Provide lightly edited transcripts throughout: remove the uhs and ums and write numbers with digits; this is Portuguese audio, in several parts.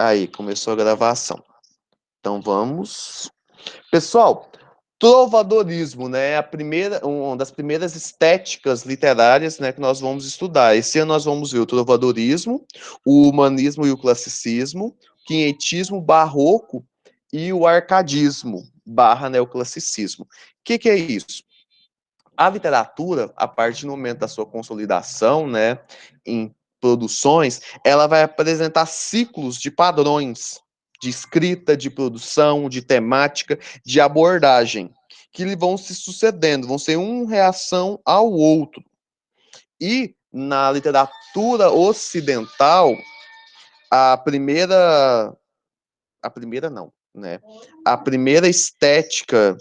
Aí, começou a gravação. Então vamos. Pessoal, trovadorismo, né? Uma das primeiras estéticas literárias, né, que nós vamos estudar. Esse ano nós vamos ver o trovadorismo, o humanismo e o classicismo, o quinhentismo, barroco e o arcadismo barra neoclassicismo. O que é isso? A literatura, a partir do momento da sua consolidação, né, em produções, ela vai apresentar ciclos de padrões de escrita, de produção, de temática, de abordagem, que vão se sucedendo, vão ser uma reação ao outro. E na literatura ocidental, a primeira, a primeira não, né? A primeira estética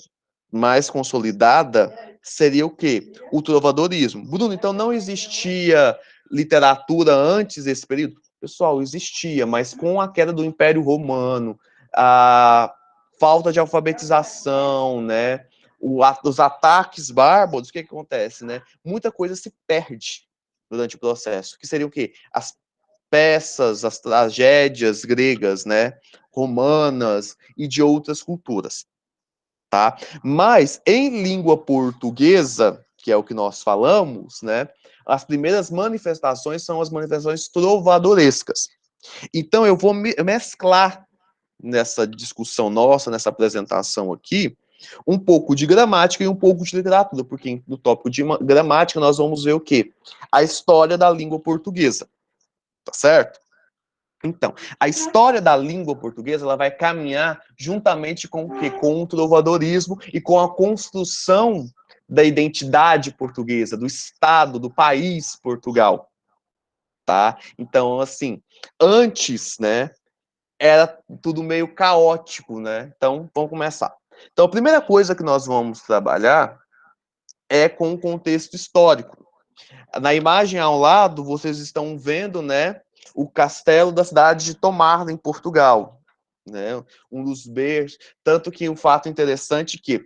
mais consolidada seria o quê? O trovadorismo. Bruno, então não existia literatura antes desse período? Pessoal, existia, mas com a queda do Império Romano, a falta de alfabetização, né? Os ataques bárbaros, o que acontece, né? Muita coisa se perde durante o processo, que seria o quê? As peças, as tragédias gregas, né? Romanas e de outras culturas. Tá? Mas em língua portuguesa, que é o que nós falamos, né? As primeiras manifestações são as manifestações trovadorescas. Então eu vou mesclar nessa discussão nossa, nessa apresentação aqui, um pouco de gramática e um pouco de literatura, porque no tópico de gramática nós vamos ver o quê? A história da língua portuguesa, tá certo? Então, a história da língua portuguesa ela vai caminhar juntamente com o quê? Com o trovadorismo e com a construção da identidade portuguesa, do Estado, do país Portugal, tá? Então, assim, antes, né, era tudo meio caótico, né? Então, vamos começar. Então, a primeira coisa que nós vamos trabalhar é com o contexto histórico. Na imagem ao lado, vocês estão vendo, né, o castelo da cidade de Tomar, em Portugal, né, um dos berços, tanto que um fato interessante que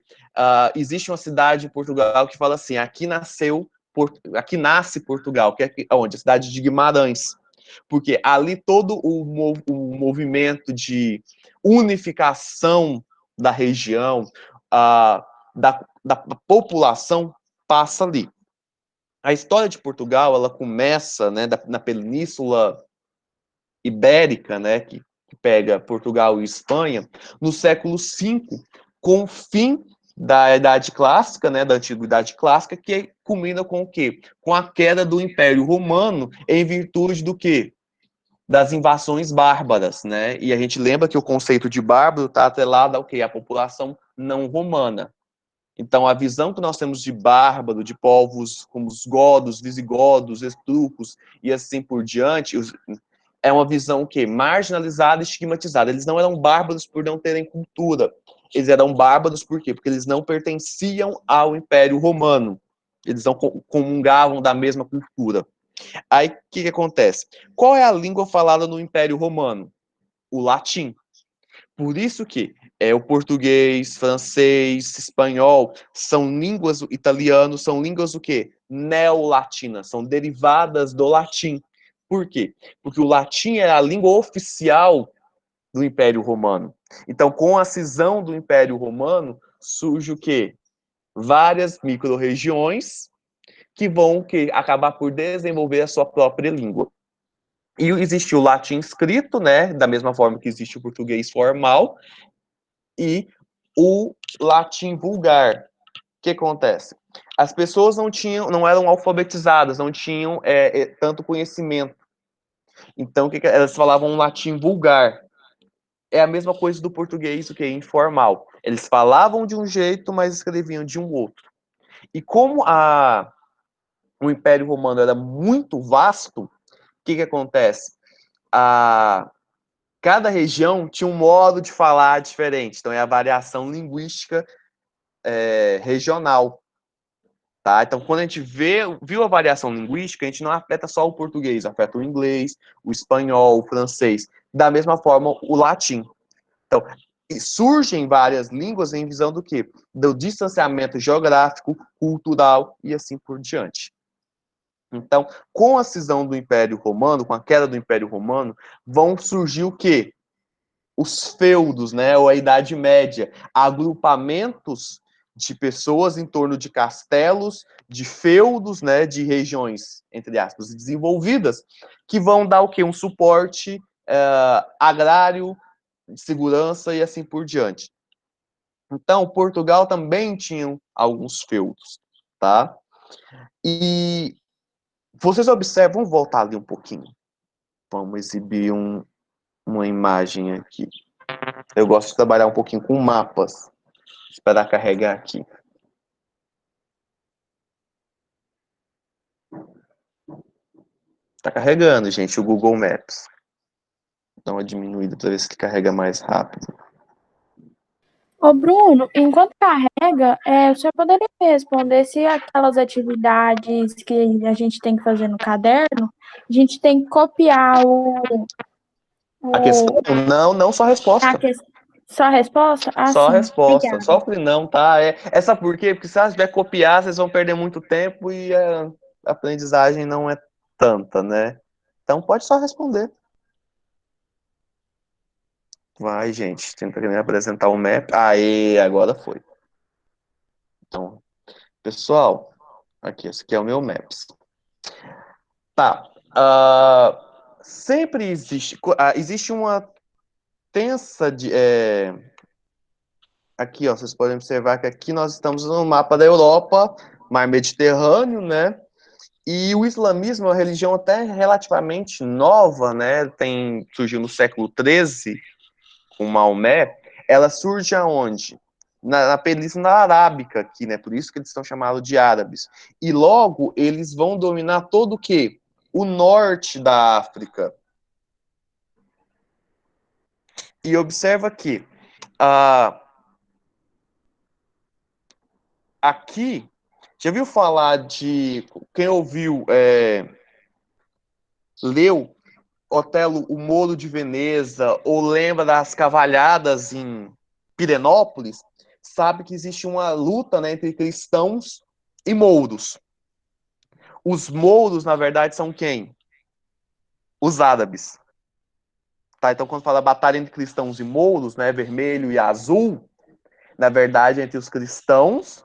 existe uma cidade em Portugal que fala assim, aqui nasce Portugal, que é onde? A cidade de Guimarães, porque ali todo o movimento de unificação da região, da população, passa ali. A história de Portugal, ela começa, né, na Península Ibérica, né, que pega Portugal e Espanha, no século V, com o fim da Idade Clássica, né, da Antiguidade Clássica, que culmina com o quê? Com a queda do Império Romano, em virtude do quê? Das invasões bárbaras, né? E a gente lembra que o conceito de bárbaro está atrelado ao quê? A população não romana. Então, a visão que nós temos de bárbaro, de povos como os godos, visigodos, etruscos e assim por diante, é uma visão que marginalizada e estigmatizada. Eles não eram bárbaros por não terem cultura. Eles eram bárbaros por quê? Porque eles não pertenciam ao Império Romano. Eles não comungavam da mesma cultura. Aí, o que acontece? Qual é a língua falada no Império Romano? O latim. Por isso que o português, francês, espanhol são línguas, italiano são línguas o quê? Neolatinas, são derivadas do latim. Por quê? Porque o latim era a língua oficial do Império Romano. Então, com a cisão do Império Romano, surge o quê? Várias micro-regiões que vão acabar por desenvolver a sua própria língua. E existe o latim escrito, né, da mesma forma que existe o português formal, e o latim vulgar. O que acontece? As pessoas não eram alfabetizadas, não tinham tanto conhecimento. Então, elas falavam um latim vulgar. É a mesma coisa do português, o que é informal. Eles falavam de um jeito, mas escreviam de um outro. E como o Império Romano era muito vasto, o que acontece? Cada região tinha um modo de falar diferente. Então, é a variação linguística regional. Tá? Então, quando a gente viu a variação linguística, a gente não afeta só o português, afeta o inglês, o espanhol, o francês. Da mesma forma, o latim. Então, surgem várias línguas em visão do quê? Do distanciamento geográfico, cultural e assim por diante. Então, com a cisão do Império Romano, com a queda do Império Romano, vão surgir o quê? os feudos, né, ou a Idade Média, agrupamentos de pessoas em torno de castelos, de feudos, né, de regiões, entre aspas, desenvolvidas, que vão dar o quê? Um suporte agrário, de segurança e assim por diante. Então, Portugal também tinha alguns feudos, tá? E vocês observam, vamos voltar ali um pouquinho. Vamos exibir uma imagem aqui. Eu gosto de trabalhar um pouquinho com mapas. Esperar carregar aqui. Tá carregando, gente, o Google Maps. Dá uma diminuída para ver se ele carrega mais rápido. Ô Bruno, enquanto carrega, o senhor poderia me responder se aquelas atividades que a gente tem que fazer no caderno, a gente tem que copiar A questão, o, não só a a resposta. que- só a resposta? Ah, Só a sim. resposta. Obrigada. Só o que não, tá? Sabe por quê? Porque se você tiver copiar, vocês vão perder muito tempo e a aprendizagem não é tanta, né? Então pode só responder. Vai, gente. Tenta me apresentar o map. Aê, agora foi. Então, pessoal, aqui, esse aqui é o meu Maps. Tá. Sempre existe uma tensa de. Aqui, ó, vocês podem observar que aqui nós estamos no mapa da Europa, mar Mediterrâneo, né? E o islamismo é uma religião até relativamente nova, né? Surgiu no século XIII, com Maomé. Ela surge aonde? Na Península Arábica aqui, né? Por isso que eles são chamados de árabes. E logo eles vão dominar todo o quê? O norte da África. E observa que aqui, já viu falar de quem ouviu, leu Otelo, o Moro de Veneza, ou lembra das cavalhadas em Pirenópolis, sabe que existe uma luta, né, entre cristãos e mouros. Os mouros, na verdade, são quem? Os árabes. Tá? Então, quando fala batalha entre cristãos e mouros, né, vermelho e azul, na verdade, é entre os cristãos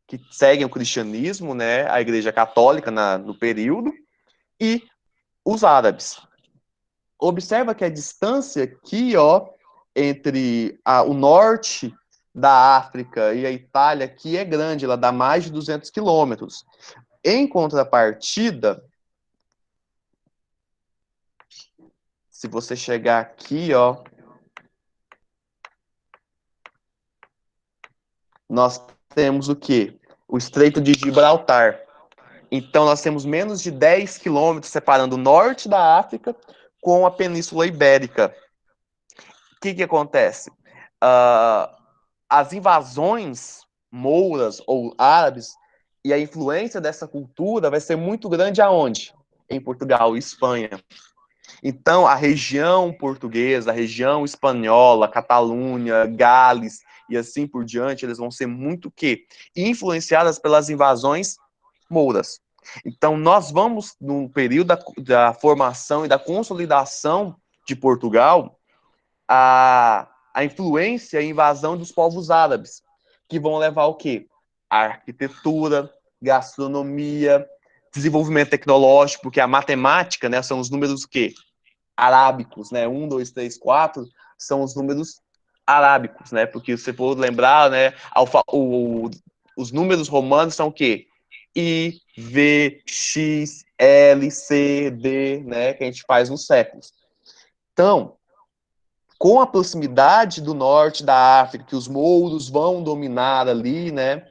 que seguem o cristianismo, né, a Igreja Católica no período, e os árabes. Observa que a distância aqui, ó, entre o norte da África e a Itália aqui é grande, ela dá mais de 200 quilômetros. Em contrapartida, se você chegar aqui, ó, nós temos o quê? O Estreito de Gibraltar. Então, nós temos menos de 10 quilômetros separando o norte da África com a Península Ibérica. O que acontece? As invasões mouras ou árabes e a influência dessa cultura vai ser muito grande aonde? Em Portugal e Espanha. Então, a região portuguesa, a região espanhola, Catalunha, Gales e assim por diante, eles vão ser muito o quê? Influenciadas pelas invasões mouras. Então, nós vamos, no período da formação e da consolidação de Portugal, a influência e a invasão dos povos árabes, que vão levar o quê? A arquitetura, gastronomia, desenvolvimento tecnológico, porque a matemática, né, são os números o quê? Arábicos, né? 1, 2, 3, 4 são os números arábicos, né? Porque se for lembrar, né, os números romanos são o quê? I, V, X, L, C, D, né? Que a gente faz nos séculos. Então, com a proximidade do norte da África, que os mouros vão dominar ali, né,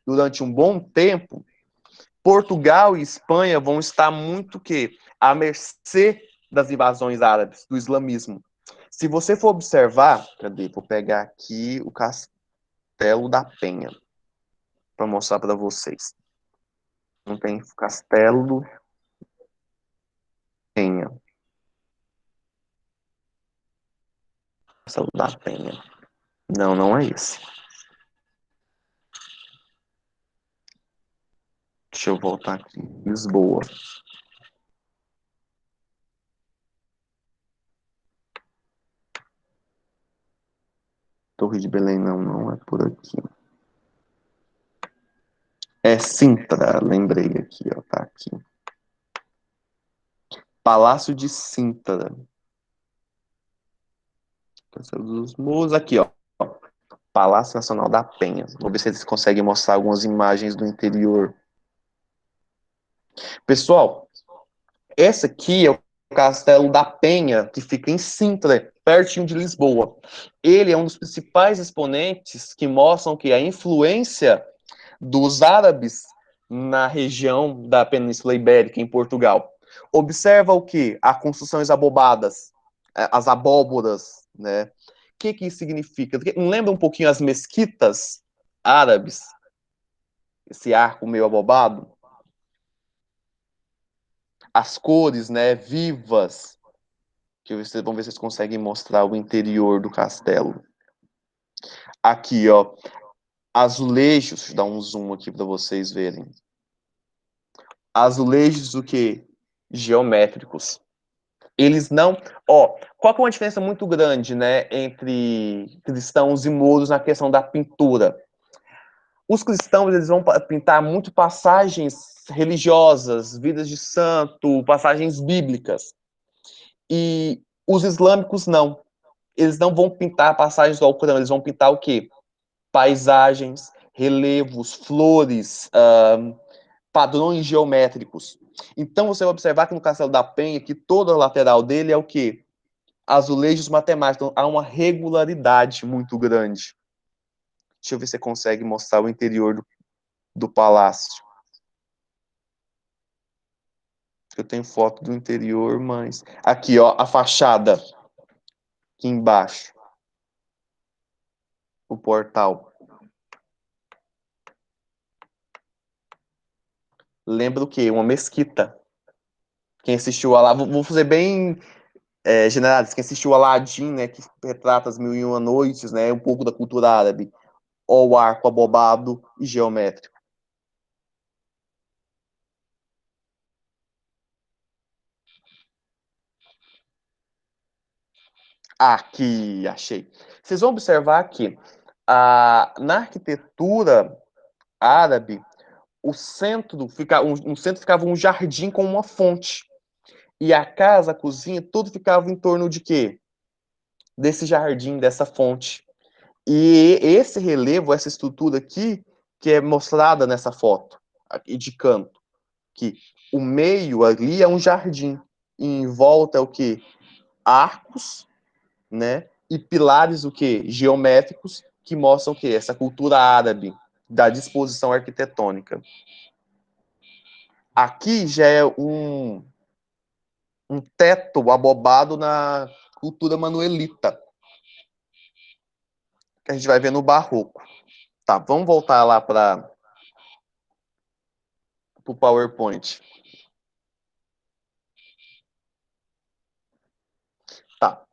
durante um bom tempo, Portugal e Espanha vão estar muito que à mercê das invasões árabes, do islamismo. Se você for observar, cadê? Vou pegar aqui o Castelo da Penha para mostrar para vocês. Não tem Castelo Penha. Castelo da Penha. Não, não é esse. Deixa eu voltar aqui. Lisboa. Torre de Belém não é por aqui. É Sintra, lembrei aqui, ó, tá aqui. Palácio de Sintra. Castelo dos Morros, aqui, ó. Palácio Nacional da Penha. Vou ver se eles conseguem mostrar algumas imagens do interior. Pessoal, essa aqui é o Castelo da Penha, que fica em Sintra, pertinho de Lisboa. Ele é um dos principais exponentes que mostram que a influência dos árabes na região da Península Ibérica, em Portugal. Observa o que? As construções abobadas, as abóboras, né? O que isso significa? Lembra um pouquinho as mesquitas árabes? Esse arco meio abobado? As cores, né, vivas, que vocês vão ver se vocês conseguem mostrar o interior do castelo. Aqui, ó, azulejos, deixa eu dar um zoom aqui para vocês verem. Azulejos o quê? Geométricos. Eles não, ó, qual que é uma diferença muito grande, né, entre cristãos e mouros na questão da pintura? Os cristãos, eles vão pintar muito passagens religiosas, vidas de santo, passagens bíblicas. E os islâmicos não. Eles não vão pintar passagens do Alcorão, eles vão pintar o quê? Paisagens, relevos, flores, padrões geométricos. Então você vai observar que no Castelo da Penha, que toda a lateral dele é o quê? Azulejos matemáticos. Então, há uma regularidade muito grande. Deixa eu ver se você consegue mostrar o interior do palácio. Eu tenho foto do interior, mas... Aqui, ó, a fachada. Aqui embaixo. O portal. Lembra o quê? Uma mesquita. Quem assistiu a lá... Vou fazer bem generalista. Quem assistiu Aladdin, né? Que retrata as Mil e Uma Noites, né? Um pouco da cultura árabe. Ó, o arco abobado e geométrico. Aqui, achei. Vocês vão observar que na arquitetura árabe, o centro ficava um jardim com uma fonte. E a casa, a cozinha, tudo ficava em torno de quê? Desse jardim, dessa fonte. E esse relevo, essa estrutura aqui, que é mostrada nessa foto, aqui de canto, que o meio ali é um jardim. E em volta é o quê? Arcos, né? E pilares o quê? Geométricos que mostram o quê? Essa cultura árabe da disposição arquitetônica. Aqui já é um teto abobado na cultura manuelita, que a gente vai ver no barroco. Tá, vamos voltar lá para o PowerPoint. Tá.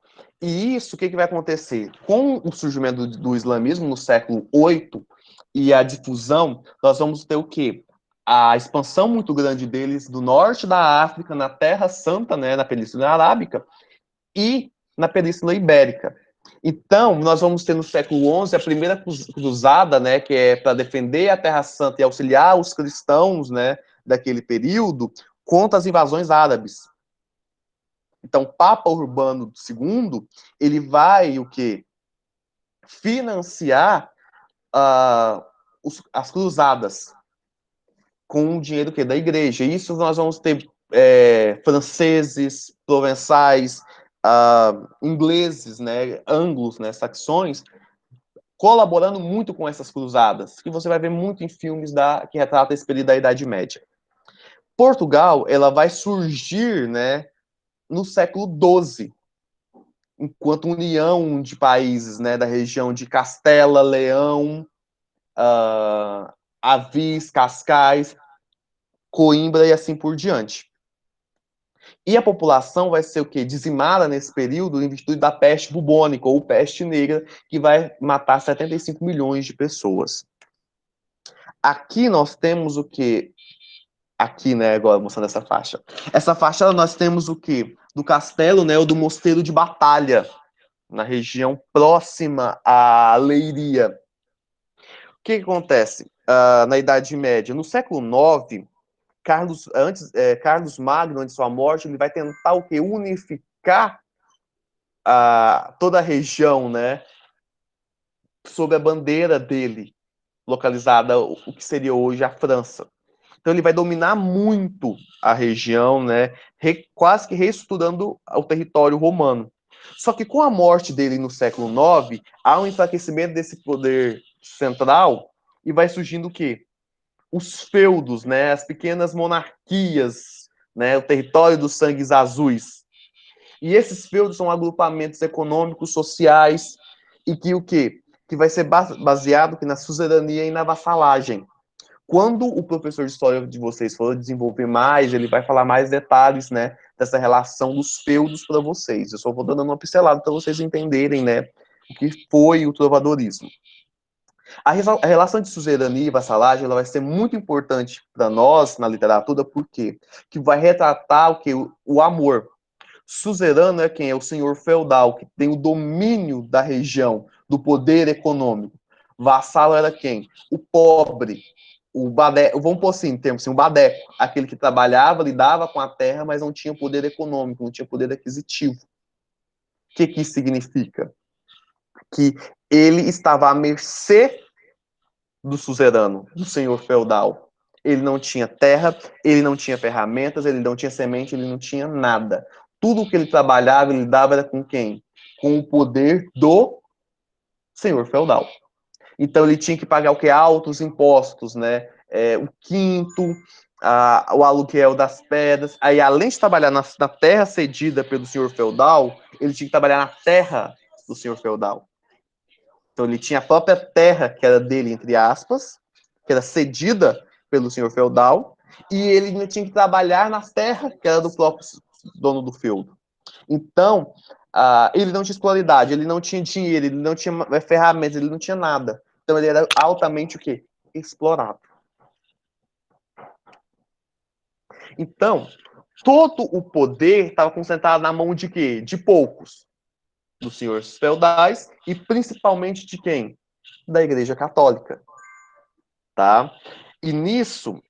E isso, o que vai acontecer? Com o surgimento do islamismo no século VIII e a difusão, nós vamos ter o quê? A expansão muito grande deles do norte da África, na Terra Santa, né, na Península Arábica, e na Península Ibérica. Então, nós vamos ter no século XI a primeira cruzada, né, que é para defender a Terra Santa e auxiliar os cristãos, né, daquele período, contra as invasões árabes. Então, Papa Urbano II, ele vai o quê? Financiar as cruzadas com o dinheiro que da igreja. Isso nós vamos ter franceses, provençais, ingleses, né, anglos, né, saxões, colaborando muito com essas cruzadas, que você vai ver muito em filmes que retratam esse período da Idade Média. Portugal, ela vai surgir, né, no século XII, enquanto união de países, né, da região de Castela, Leão, Avis, Cascais, Coimbra e assim por diante. E a população vai ser o quê? Dizimada nesse período em virtude da peste bubônica ou peste negra, que vai matar 75 milhões de pessoas. Aqui nós temos o quê? Aqui, né, agora mostrando essa faixa. Essa faixa nós temos o quê? Do castelo, né, ou do mosteiro de Batalha. na região próxima à Leiria. O que acontece na Idade Média? No século IX, Carlos Magno, antes de sua morte, ele vai tentar o quê? Unificar toda a região, né, sob a bandeira dele, localizada o que seria hoje a França. Então ele vai dominar muito a região, né, quase que reestruturando o território romano. Só que com a morte dele no século IX, há um enfraquecimento desse poder central e vai surgindo o quê? Os feudos, né, as pequenas monarquias, né, o território dos sangues azuis. E esses feudos são agrupamentos econômicos, sociais, e que o quê? Que vai ser baseado na suzerania e na vassalagem. Quando o professor de história de vocês for desenvolver mais, ele vai falar mais detalhes, né, dessa relação dos feudos para vocês. Eu só vou dando uma pincelada para vocês entenderem, né, o que foi o trovadorismo. A relação de suzerania e vassalagem ela vai ser muito importante para nós na literatura, por quê? Que vai retratar o que? O amor. Suzerano é quem? É o senhor feudal, que tem o domínio da região, do poder econômico. Vassalo era quem? O pobre, o badeco, vamos pôr assim, em termos assim, o badeco, aquele que trabalhava, lidava com a terra, mas não tinha poder econômico, não tinha poder aquisitivo. O que isso significa? Que ele estava à mercê do suzerano, do senhor feudal. Ele não tinha terra, ele não tinha ferramentas, ele não tinha semente, ele não tinha nada. Tudo que ele trabalhava, ele dava era com quem? Com o poder do senhor feudal. Então ele tinha que pagar o que? Altos impostos, né? O quinto, o aluguel das pedras. Aí, além de trabalhar na terra cedida pelo senhor feudal, ele tinha que trabalhar na terra do senhor feudal. Então ele tinha a própria terra, que era dele, entre aspas, que era cedida pelo senhor feudal, e ele ainda tinha que trabalhar na terra, que era do próprio dono do feudo. Então, ele não tinha escolaridade, ele não tinha dinheiro, ele não tinha ferramentas, ele não tinha nada. Então ele era altamente o quê? Explorado. Então, todo o poder estava concentrado na mão de quê? De poucos. Dos senhores feudais e principalmente de quem? Da Igreja Católica. Tá? E nisso,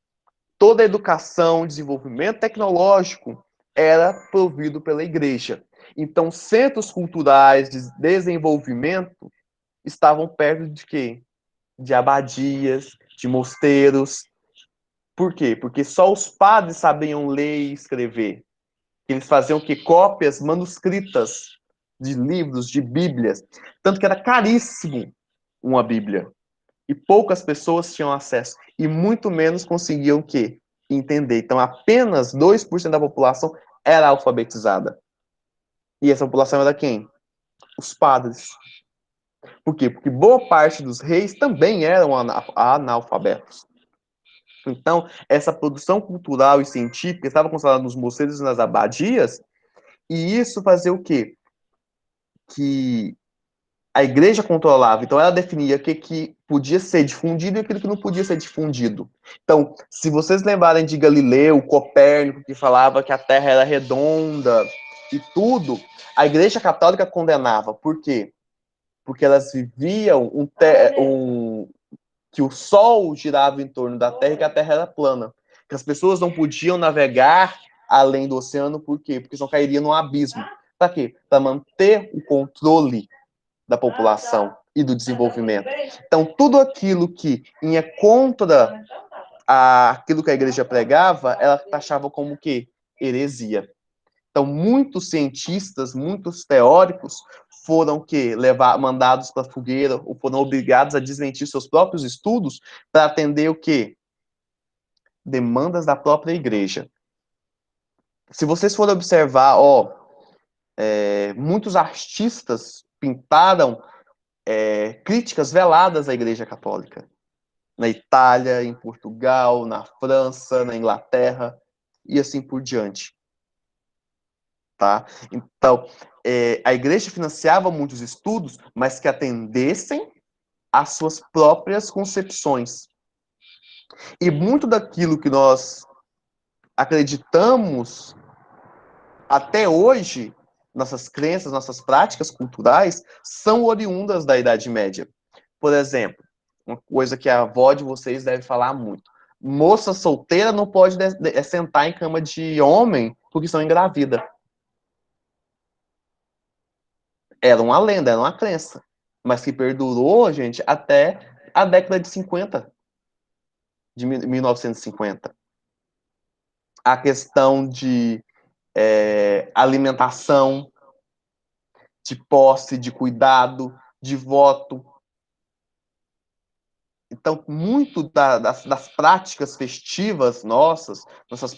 toda a educação, desenvolvimento tecnológico era provido pela igreja. Então, centros culturais de desenvolvimento estavam perto de quê? De abadias, de mosteiros. Por quê? Porque só os padres sabiam ler e escrever. Eles faziam que cópias manuscritas de livros, de bíblias. Tanto que era caríssimo uma bíblia. E poucas pessoas tinham acesso. E muito menos conseguiam o quê? Entender. Então, apenas 2% da população era alfabetizada. E essa população era quem? Os padres. Por quê? Porque boa parte dos reis também eram analfabetos. Então, essa produção cultural e científica estava concentrada nos mosteiros e nas abadias, e isso fazia o quê? Que a igreja controlava, então ela definia o que podia ser difundido e aquilo que não podia ser difundido. Então, se vocês lembrarem de Galileu, Copérnico, que falava que a Terra era redonda e tudo, a igreja católica condenava. Por quê? Porque elas viviam que o Sol girava em torno da Terra e que a Terra era plana. Que as pessoas não podiam navegar além do oceano, por quê? Porque senão cairia num abismo. Para quê? Para manter o controle da população e do desenvolvimento. Então, tudo aquilo que ia contra aquilo que a igreja pregava, ela taxava como que heresia. Então, muitos cientistas, muitos teóricos foram mandados para a fogueira ou foram obrigados a desmentir seus próprios estudos para atender o quê? Demandas da própria igreja. Se vocês forem observar, muitos artistas pintaram críticas veladas à Igreja Católica. Na Itália, em Portugal, na França, na Inglaterra e assim por diante. Tá? Então, a igreja financiava muitos estudos, mas que atendessem às suas próprias concepções. E muito daquilo que nós acreditamos até hoje nossas crenças, nossas práticas culturais são oriundas da Idade Média. Por exemplo, uma coisa que a avó de vocês deve falar muito. Moça solteira não pode sentar em cama de homem porque são engravida. Era uma lenda, era uma crença. Mas que perdurou, gente, até a década de 50, de 1950. A questão de alimentação, de posse, de cuidado, de voto. Então, muito das práticas festivas nossas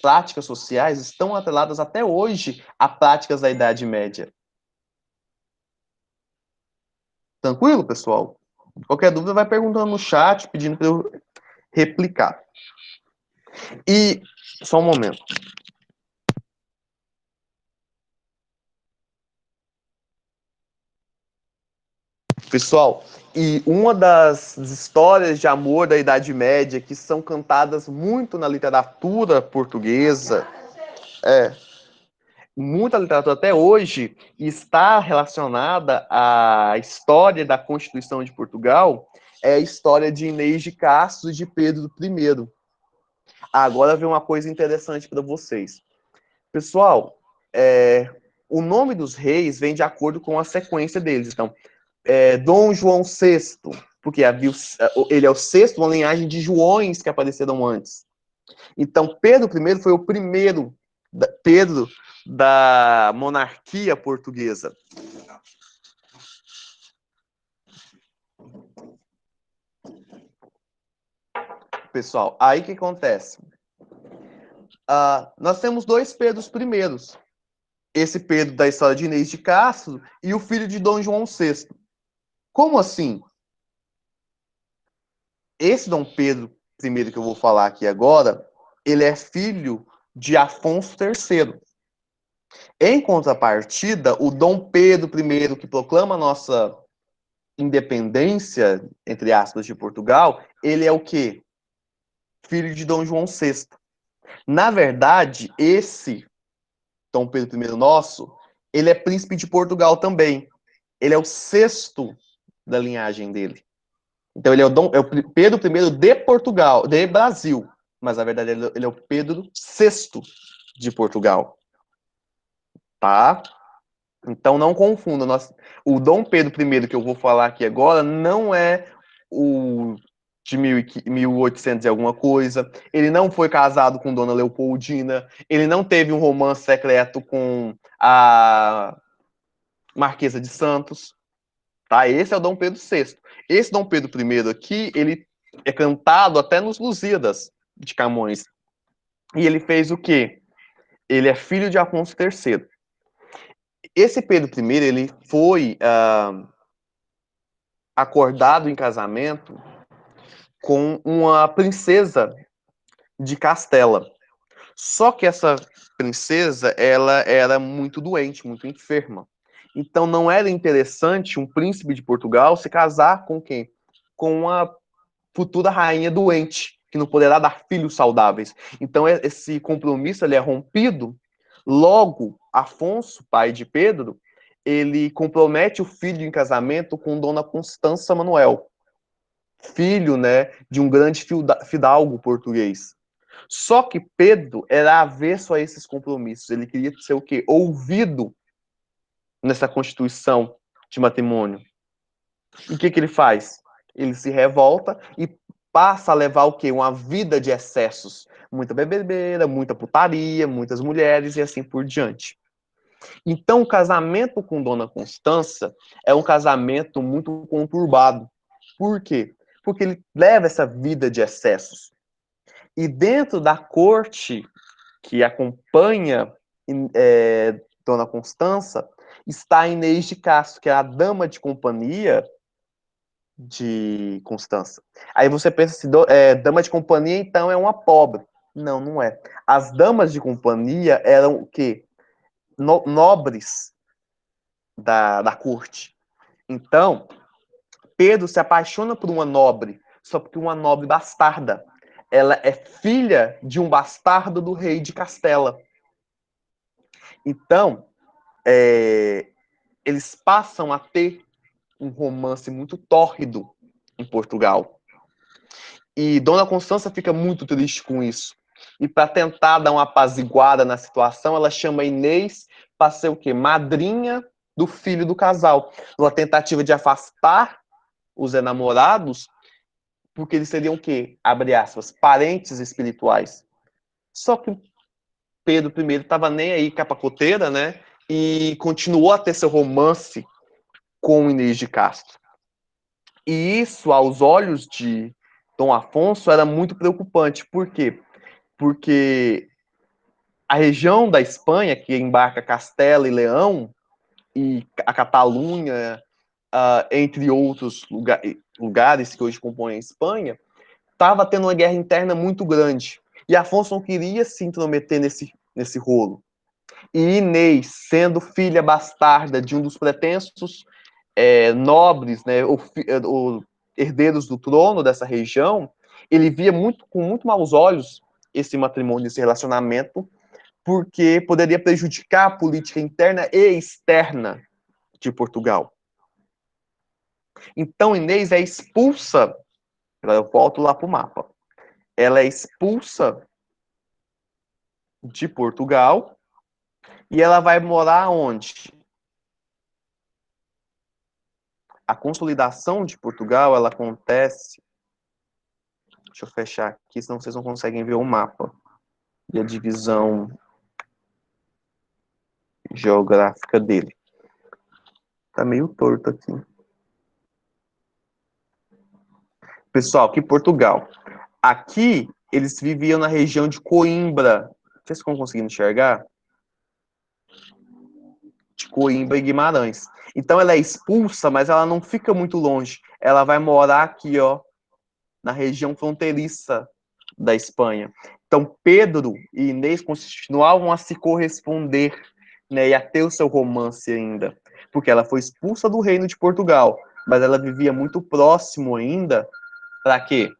práticas sociais, estão atreladas até hoje a práticas da Idade Média. Tranquilo, pessoal? Qualquer dúvida, vai perguntando no chat, pedindo para eu replicar. E, só um momento. Pessoal, e uma das histórias de amor da Idade Média que são cantadas muito na literatura portuguesa, muita literatura até hoje está relacionada à história da Constituição de Portugal, é a história de Inês de Castro e de Pedro I. Agora vem uma coisa interessante para vocês. Pessoal, o nome dos reis vem de acordo com a sequência deles. Então, Dom João VI, porque ele é o sexto, uma linhagem de Joões que apareceram antes. Então, Pedro I foi o primeiro Pedro da monarquia portuguesa. Pessoal, aí o que acontece? Nós temos dois Pedros primeiros. Esse Pedro da história de Inês de Castro e o filho de Dom João VI. Como assim? Esse Dom Pedro I que eu vou falar aqui agora, ele é filho de Afonso III. Em contrapartida, o Dom Pedro I, que proclama a nossa independência, entre aspas, de Portugal, ele é o quê? Filho de Dom João VI. Na verdade, esse Dom Pedro I nosso, ele é príncipe de Portugal também. Ele é o sexto da linhagem dele. Então ele é o Pedro I de Portugal, de Brasil. Mas na verdade ele é o Pedro VI de Portugal. Tá? Então não confunda. O Dom Pedro I que eu vou falar aqui agora não é o de 1800 e alguma coisa. Ele não foi casado com Dona Leopoldina. Ele não teve um romance secreto com a Marquesa de Santos. Tá? Esse é o Dom Pedro VI. Esse Dom Pedro I aqui, ele é cantado até nos Lusíadas de Camões. E ele fez o quê? Ele é filho de Afonso III. Esse Pedro I, ele foi acordado em casamento com uma princesa de Castela. Só que essa princesa, ela era muito doente, muito enferma. Então não era interessante um príncipe de Portugal se casar com quem? Com uma futura rainha doente, que não poderá dar filhos saudáveis. Então esse compromisso ele é rompido. Logo, Afonso, pai de Pedro, ele compromete o filho em casamento com Dona Constança Manuel, filho, né, de um grande fidalgo português. Só que Pedro era avesso a esses compromissos. Ele queria ser o quê? Ouvido nessa constituição de matrimônio. E o que ele faz? Ele se revolta e passa a levar o quê? Uma vida de excessos. Muita bebedeira, muita putaria, muitas mulheres e assim por diante. Então, o casamento com Dona Constança é um casamento muito conturbado. Por quê? Porque ele leva essa vida de excessos. E dentro da corte que acompanha Dona Constança, está Inês de Castro, que é a dama de companhia de Constança. Aí você pensa assim, dama de companhia, então é uma pobre. Não, não é. As damas de companhia eram o quê? Nobres da corte. Então, Pedro se apaixona por uma nobre, só porque uma nobre bastarda. Ela é filha de um bastardo do rei de Castela. Então, eles passam a ter um romance muito tórrido em Portugal. E Dona Constança fica muito triste com isso. E para tentar dar uma apaziguada na situação, ela chama Inês para ser o quê? Madrinha do filho do casal. Numa tentativa de afastar os enamorados, porque eles seriam o quê? Abre aspas, parentes espirituais. Só que Pedro I estava nem aí com a pacoteira, né? E continuou a ter seu romance com Inês de Castro. E isso, aos olhos de Dom Afonso, era muito preocupante. Por quê? Porque a região da Espanha, que embarca Castela e Leão, e a Catalunha, entre outros lugares que hoje compõem a Espanha, estava tendo uma guerra interna muito grande. E Afonso não queria se intrometer nesse rolo. E Inês, sendo filha bastarda de um dos pretensos nobres, né, ou herdeiros do trono dessa região, ele via com muito maus olhos esse matrimônio, esse relacionamento, porque poderia prejudicar a política interna e externa de Portugal. Então Inês é expulsa, eu volto lá para o mapa, ela é expulsa de Portugal e ela vai morar onde? A consolidação de Portugal, ela acontece. Deixa eu fechar aqui, senão vocês não conseguem ver o mapa e a divisão geográfica dele. Tá meio torto aqui. Pessoal, aqui Portugal. Aqui eles viviam na região de Coimbra. Vocês estão conseguindo enxergar? De Coimbra e Guimarães. Então ela é expulsa, mas ela não fica muito longe. Ela vai morar aqui, ó, na região fronteiriça da Espanha. Então Pedro e Inês continuavam a se corresponder, né, e a ter o seu romance ainda, porque ela foi expulsa do reino de Portugal, mas ela vivia muito próximo ainda. Para quê?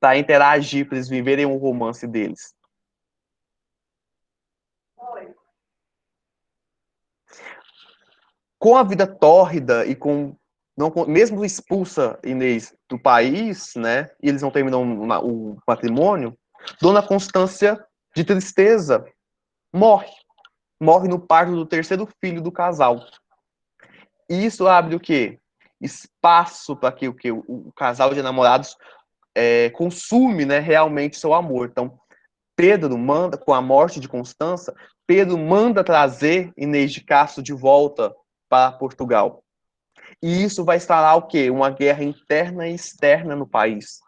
Para interagir, para eles viverem o romance deles. Com a vida tórrida e com não, mesmo expulsa Inês do país, né? E eles não terminam o matrimônio. Dona Constância, de tristeza, morre no parto do terceiro filho do casal. E isso abre o quê? Espaço para que o casal de namorados consume, né, realmente seu amor. Então, Pedro manda, com a morte de Constança, Pedro manda trazer Inês de Castro de volta para Portugal. E isso vai instalar o quê? Uma guerra interna e externa no país.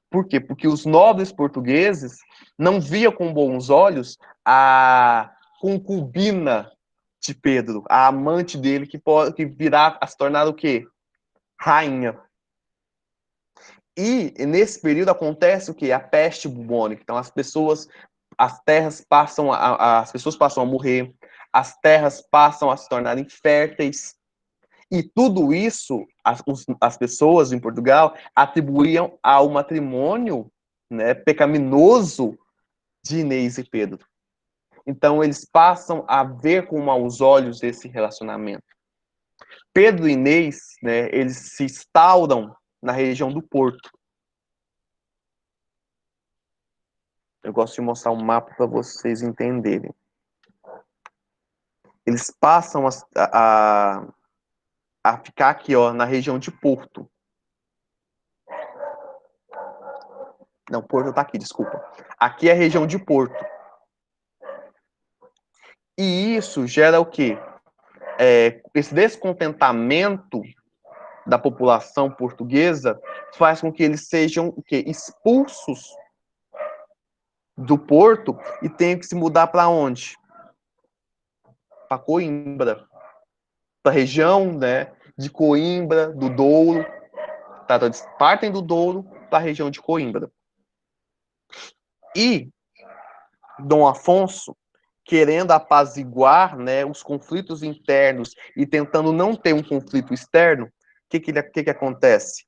Por quê? Porque os nobres portugueses não viam com bons olhos a concubina de Pedro, a amante dele, que virá a se tornar o quê? Rainha. E nesse período acontece o quê? A peste bubônica. Então as pessoas passam a morrer, as terras passam a se tornar inférteis. E tudo isso, as pessoas em Portugal atribuíam ao matrimônio, né, pecaminoso de Inês e Pedro. Então, eles passam a ver com maus olhos esse relacionamento. Pedro e Inês, né, eles se instauram na região do Porto. Eu gosto de mostrar um mapa para vocês entenderem. Eles passam a ficar aqui, ó, na região de Porto. Não, Porto está aqui, desculpa. Aqui é a região de Porto. E isso gera o quê? Esse descontentamento da população portuguesa faz com que eles sejam o quê? Expulsos do Porto e tenham que se mudar para onde? Para Coimbra. Para a região, né, de Coimbra, do Douro. Tá? Então, eles partem do Douro para a região de Coimbra. E Dom Afonso, querendo apaziguar, né, os conflitos internos e tentando não ter um conflito externo, o que acontece?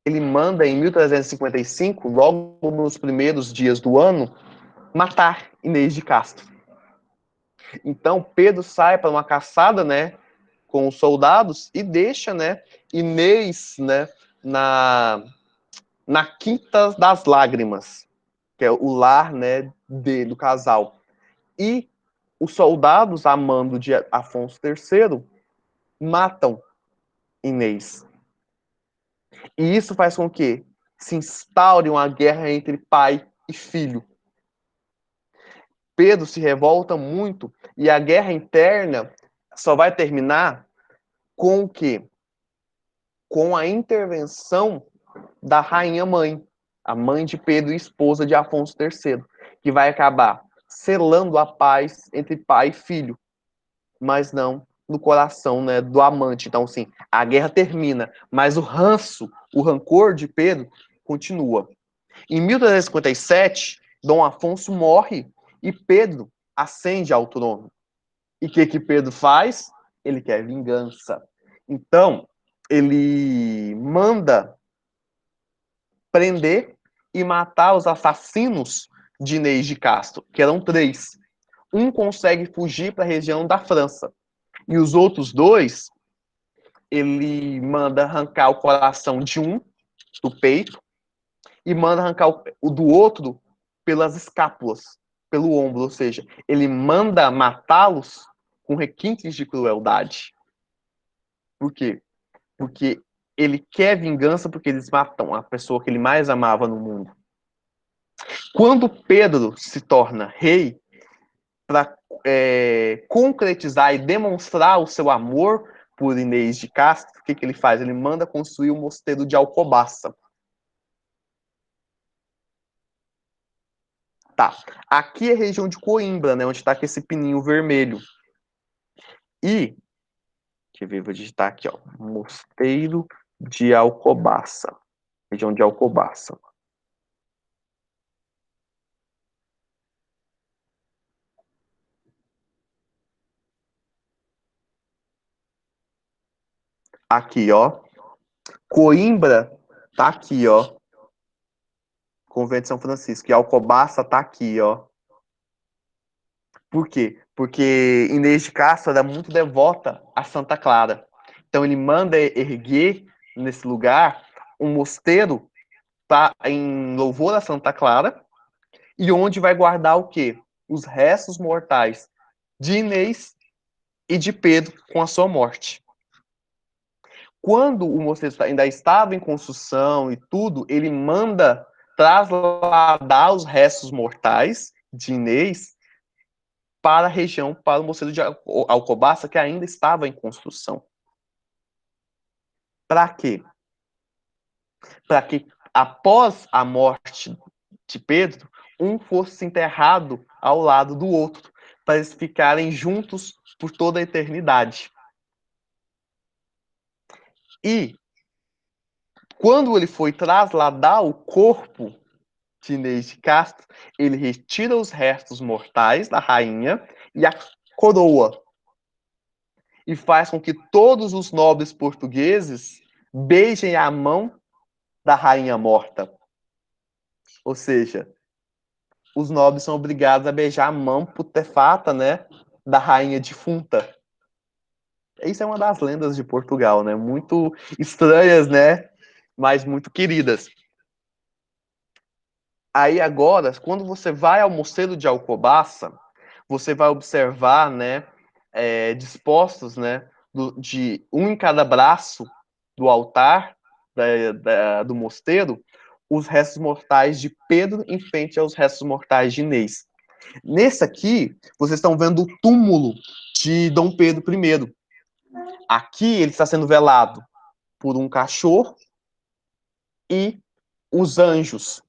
ele manda, em 1355, logo nos primeiros dias do ano, matar Inês de Castro. Então, Pedro sai para uma caçada, né, com os soldados e deixa, né, Inês, né, na Quinta das Lágrimas, que é o lar, né, do casal. E os soldados, a mando de Afonso III, matam Inês. E isso faz com que se instaure uma guerra entre pai e filho. Pedro se revolta muito e a guerra interna só vai terminar com o quê? Com a intervenção da rainha mãe, a mãe de Pedro e esposa de Afonso III, que vai acabar selando a paz entre pai e filho, mas não no coração, né, do amante. Então, sim, a guerra termina, mas o ranço, o rancor de Pedro continua. Em 1357, Dom Afonso morre e Pedro ascende ao trono. E o que Pedro faz? Ele quer vingança. Então, ele manda prender e matar os assassinos de Inês de Castro, que eram 3. Um consegue fugir para a região da França. E os outros 2, ele manda arrancar o coração de um, do peito, e manda arrancar o do outro pelas escápulas, pelo ombro. Ou seja, ele manda matá-los com requintes de crueldade. Por quê? Porque ele quer vingança porque eles matam a pessoa que ele mais amava no mundo. Quando Pedro se torna rei, para concretizar e demonstrar o seu amor por Inês de Castro, o que ele faz? Ele manda construir o mosteiro de Alcobaça. Tá. Aqui é a região de Coimbra, né, onde está esse pininho vermelho. E, deixa eu ver, vou digitar aqui, ó, Mosteiro de Alcobaça. Região de Alcobaça. Aqui, ó. Coimbra tá aqui, ó. Convento de São Francisco. E Alcobaça tá aqui, ó. Por quê? Porque Inês de Castro era muito devota a Santa Clara. Então ele manda erguer nesse lugar um mosteiro em louvor a Santa Clara e onde vai guardar o quê? Os restos mortais de Inês e de Pedro com a sua morte. Quando o mosteiro ainda estava em construção e tudo, ele manda trasladar os restos mortais de Inês para a região, para o mosteiro de Alcobaça, que ainda estava em construção. Para quê? Para que, após a morte de Pedro, um fosse enterrado ao lado do outro, para eles ficarem juntos por toda a eternidade. E, quando ele foi trasladar o corpo de Inês de Castro, ele retira os restos mortais da rainha e a coroa. E faz com que todos os nobres portugueses beijem a mão da rainha morta. Ou seja, os nobres são obrigados a beijar a mão putefata, né, da rainha defunta. Isso é uma das lendas de Portugal, né? Muito estranhas, né? Mas muito queridas. Aí agora, quando você vai ao Mosteiro de Alcobaça, você vai observar, né, dispostos, né, de um em cada braço do altar do mosteiro, os restos mortais de Pedro em frente aos restos mortais de Inês. Nesse aqui, vocês estão vendo o túmulo de Dom Pedro I. Aqui ele está sendo velado por um cachorro e os anjos.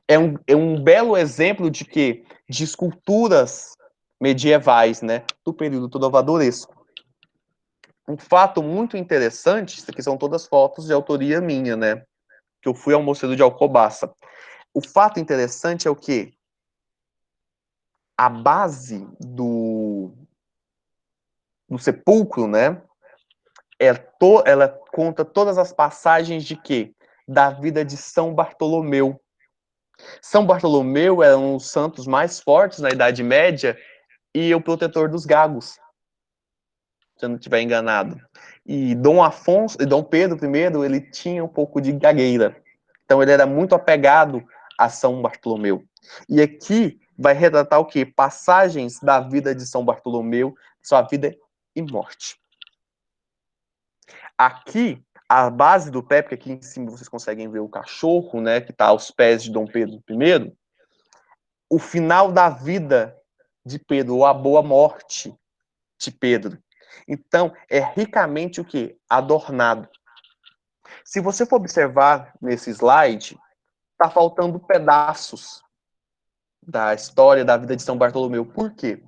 É um belo exemplo de que de esculturas medievais, né, do período trovadoresco. Um fato muito interessante, isso aqui são todas fotos de autoria minha, né, que eu fui ao Mosteiro de Alcobaça. O fato interessante é o que a base do sepulcro, né, ela conta todas as passagens de quê? da vida de São Bartolomeu. São Bartolomeu era um dos santos mais fortes na Idade Média e o protetor dos gagos, se eu não estiver enganado. E Dom Pedro I, ele tinha um pouco de gagueira. Então ele era muito apegado a São Bartolomeu. E aqui vai retratar o quê? Passagens da vida de São Bartolomeu, sua vida e morte. Aqui, a base do pé, porque aqui em cima vocês conseguem ver o cachorro, né, que está aos pés de Dom Pedro I, o final da vida de Pedro, ou a boa morte de Pedro. Então, é ricamente o quê? Adornado. Se você for observar nesse slide, está faltando pedaços da história da vida de São Bartolomeu. Por quê?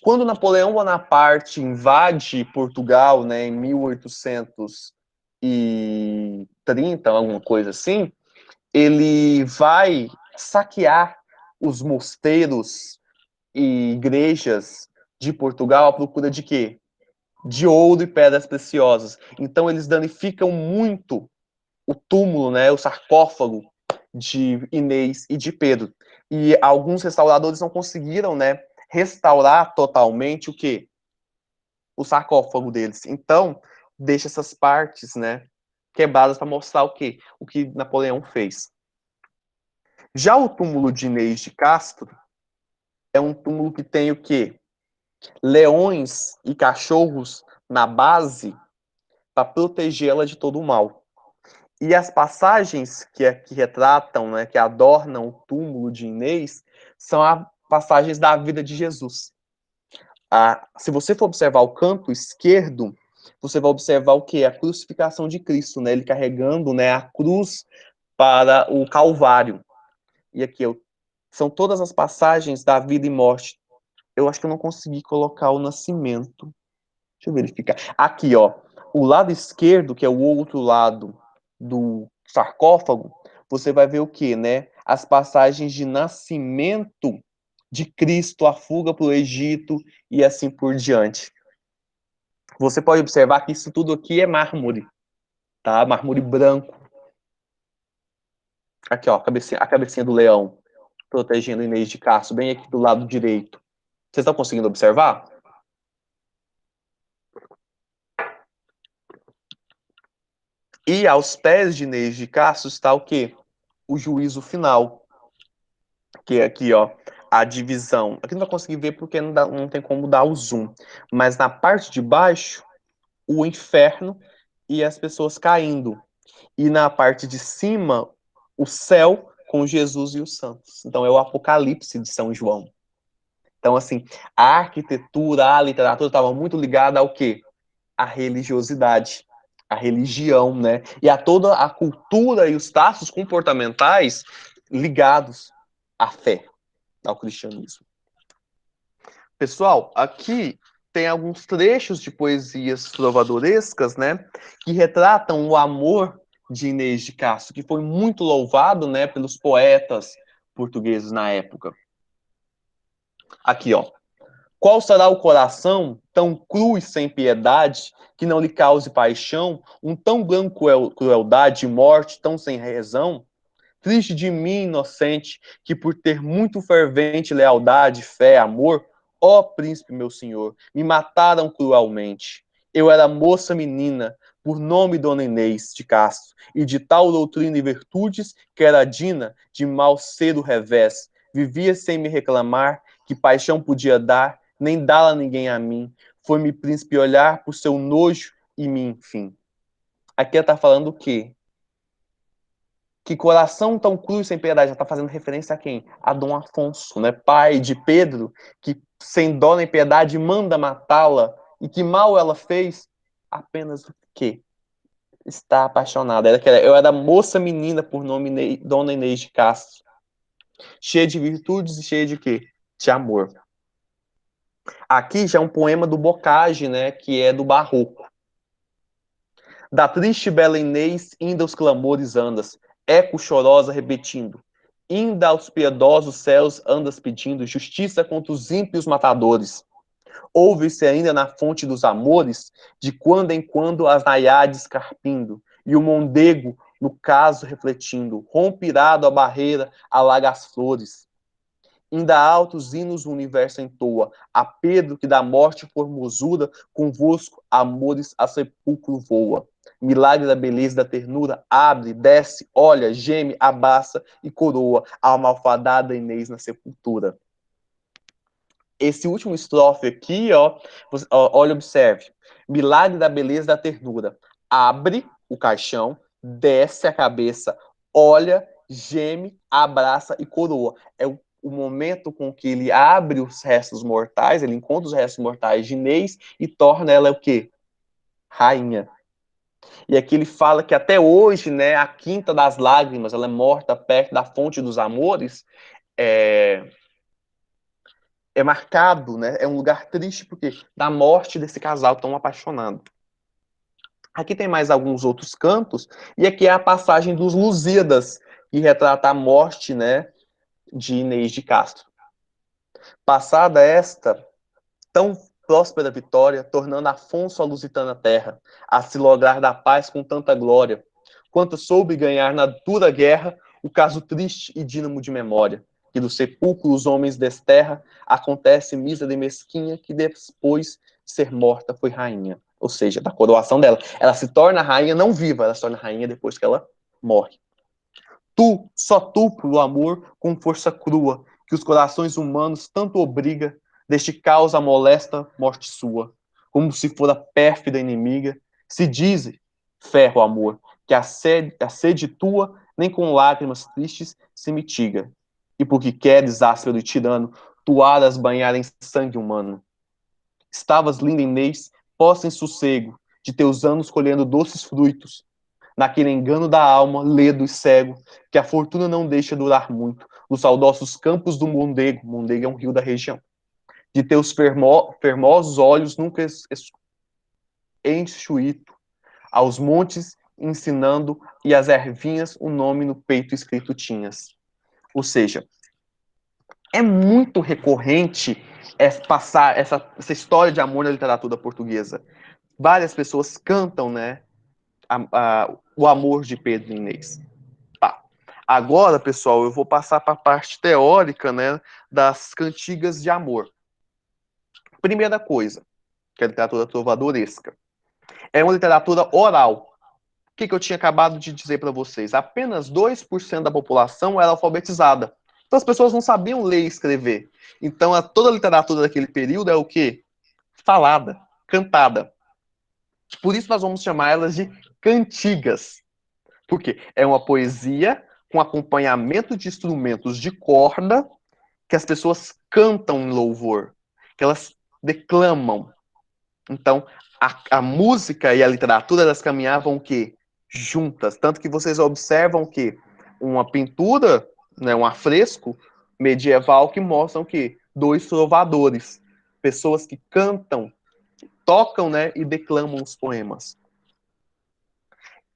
Quando Napoleão Bonaparte invade Portugal, né, em 1830, alguma coisa assim, ele vai saquear os mosteiros e igrejas de Portugal à procura de quê? De ouro e pedras preciosas. Então eles danificam muito o túmulo, né, o sarcófago de Inês e de Pedro. E alguns restauradores não conseguiram, né, restaurar totalmente o quê? O sarcófago deles. Então, deixa essas partes, né, quebradas para mostrar o quê? O que Napoleão fez. Já o túmulo de Inês de Castro é um túmulo que tem o quê? Leões e cachorros na base para protegê-la de todo o mal. E as passagens que retratam, né, que adornam o túmulo de Inês, são as passagens da vida de Jesus. Se você for observar o canto esquerdo, você vai observar o que? A crucificação de Cristo, né? Ele carregando, né, a cruz para o Calvário. E aqui são todas as passagens da vida e morte. Eu acho que eu não consegui colocar o nascimento. Deixa eu verificar. Aqui, ó. O lado esquerdo, que é o outro lado do sarcófago, você vai ver o quê, né? As passagens de nascimento de Cristo, a fuga para o Egito e assim por diante. Você pode observar que isso tudo aqui é mármore, tá? Mármore branco. Aqui, ó, a cabecinha do leão, protegendo Inês de Castro, bem aqui do lado direito. Vocês estão conseguindo observar? E aos pés de Inês de Castro está o quê? O juízo final. Que é aqui, ó, a divisão. Aqui não vai conseguir ver porque não tem como dar o zoom. Mas na parte de baixo, o inferno e as pessoas caindo. E na parte de cima, o céu com Jesus e os santos. Então é o Apocalipse de São João. Então, assim, a arquitetura, a literatura estava muito ligada ao quê? A religiosidade, a religião, né? E a toda a cultura e os traços comportamentais ligados à fé, ao cristianismo. Pessoal, aqui tem alguns trechos de poesias trovadorescas, né, que retratam o amor de Inês de Castro, que foi muito louvado, né, pelos poetas portugueses na época. Aqui, ó. Qual será o coração tão cru e sem piedade que não lhe cause paixão, um tão grande crueldade e morte tão sem razão? Triste de mim, inocente, que por ter muito fervente lealdade, fé, amor, ó príncipe meu senhor, me mataram cruelmente. Eu era moça menina, por nome Dona Inês de Castro, e de tal doutrina e virtudes que era Dina de mal ser o revés. Vivia sem me reclamar, que paixão podia dar, nem dá-la ninguém a mim. Foi-me príncipe olhar por seu nojo e me enfim. Aqui ela está falando o quê? Que coração tão cru e sem piedade, já está fazendo referência a quem? A Dom Afonso, né? Pai de Pedro, que sem dó nem piedade manda matá-la, e que mal ela fez, apenas o quê? Está apaixonada. Eu era moça menina por nome Dona Inês de Castro, cheia de virtudes e cheia de quê? De amor. Aqui já é um poema do Bocage, né? Que é do Barroco. Da triste bela Inês, inda os clamores andas, eco chorosa repetindo. Inda aos piedosos céus andas pedindo justiça contra os ímpios matadores. Ouve-se ainda na fonte dos amores, de quando em quando as naiades carpindo, e o mondego no caso refletindo, rompe irado a barreira, alaga as flores. Ainda altos hinos o universo entoa, a Pedro que da morte formosura, convosco, amores, a sepulcro voa. Milagre da beleza e da ternura, abre, desce, olha, geme, abraça e coroa a malfadada Inês na sepultura. Esse último estrofe aqui, olha, observe. Milagre da beleza e da ternura. Abre o caixão, desce a cabeça, olha, geme, abraça e coroa. É o momento com que ele abre os restos mortais, ele encontra os restos mortais de Inês e torna ela o quê? Rainha. E aqui ele fala que até hoje, né, a Quinta das Lágrimas, ela é morta perto da Fonte dos Amores, é marcado, né? É um lugar triste porque da morte desse casal tão apaixonado. Aqui tem mais alguns outros cantos, e aqui é a passagem dos Lusíadas, que retrata a morte, né, de Inês de Castro. Passada esta tão próspera vitória, tornando Afonso a lusitana terra, a se lograr da paz com tanta glória, quanto soube ganhar na dura guerra o caso triste e dínamo de memória, que do sepulcro os homens desterra, acontece mísera e mesquinha, que depois de ser morta foi rainha. Ou seja, da coroação dela. Ela se torna rainha não viva, ela se torna rainha depois que ela morre. Tu, só tu, pro amor, com força crua, que os corações humanos tanto obriga, deste caos a molesta morte sua, como se fora pérfida inimiga, se diz, ferro amor, que a sede tua, nem com lágrimas tristes, se mitiga. E porque queres, áspero e tirano, tu aras banhar em sangue humano. Estavas linda Inês, posta em sossego, de teus anos colhendo doces frutos, naquele engano da alma, ledo e cego, que a fortuna não deixa durar muito, nos saudosos campos do Mondego, Mondego é um rio da região, de teus fermosos olhos nunca enxuíto, aos montes ensinando, e às ervinhas o nome no peito escrito tinhas. Ou seja, é muito recorrente passar essa história de amor na literatura portuguesa. Várias pessoas cantam, né, o amor de Pedro e Inês. Tá. Agora, pessoal, eu vou passar para a parte teórica, né, das cantigas de amor. Primeira coisa, que é a literatura trovadoresca. É uma literatura oral. O que eu tinha acabado de dizer para vocês? Apenas 2% da população era alfabetizada. Então as pessoas não sabiam ler e escrever. Então toda a literatura daquele período é o quê? Falada, cantada. Por isso nós vamos chamar elas de cantigas. Porque é uma poesia com acompanhamento de instrumentos de corda que as pessoas cantam em louvor, que elas declamam. Então, a música e a literatura, elas caminhavam o quê? Juntas. Tanto que vocês observam que uma pintura, né, um afresco medieval que mostram que dois trovadores, pessoas que cantam, tocam, né, e declamam os poemas.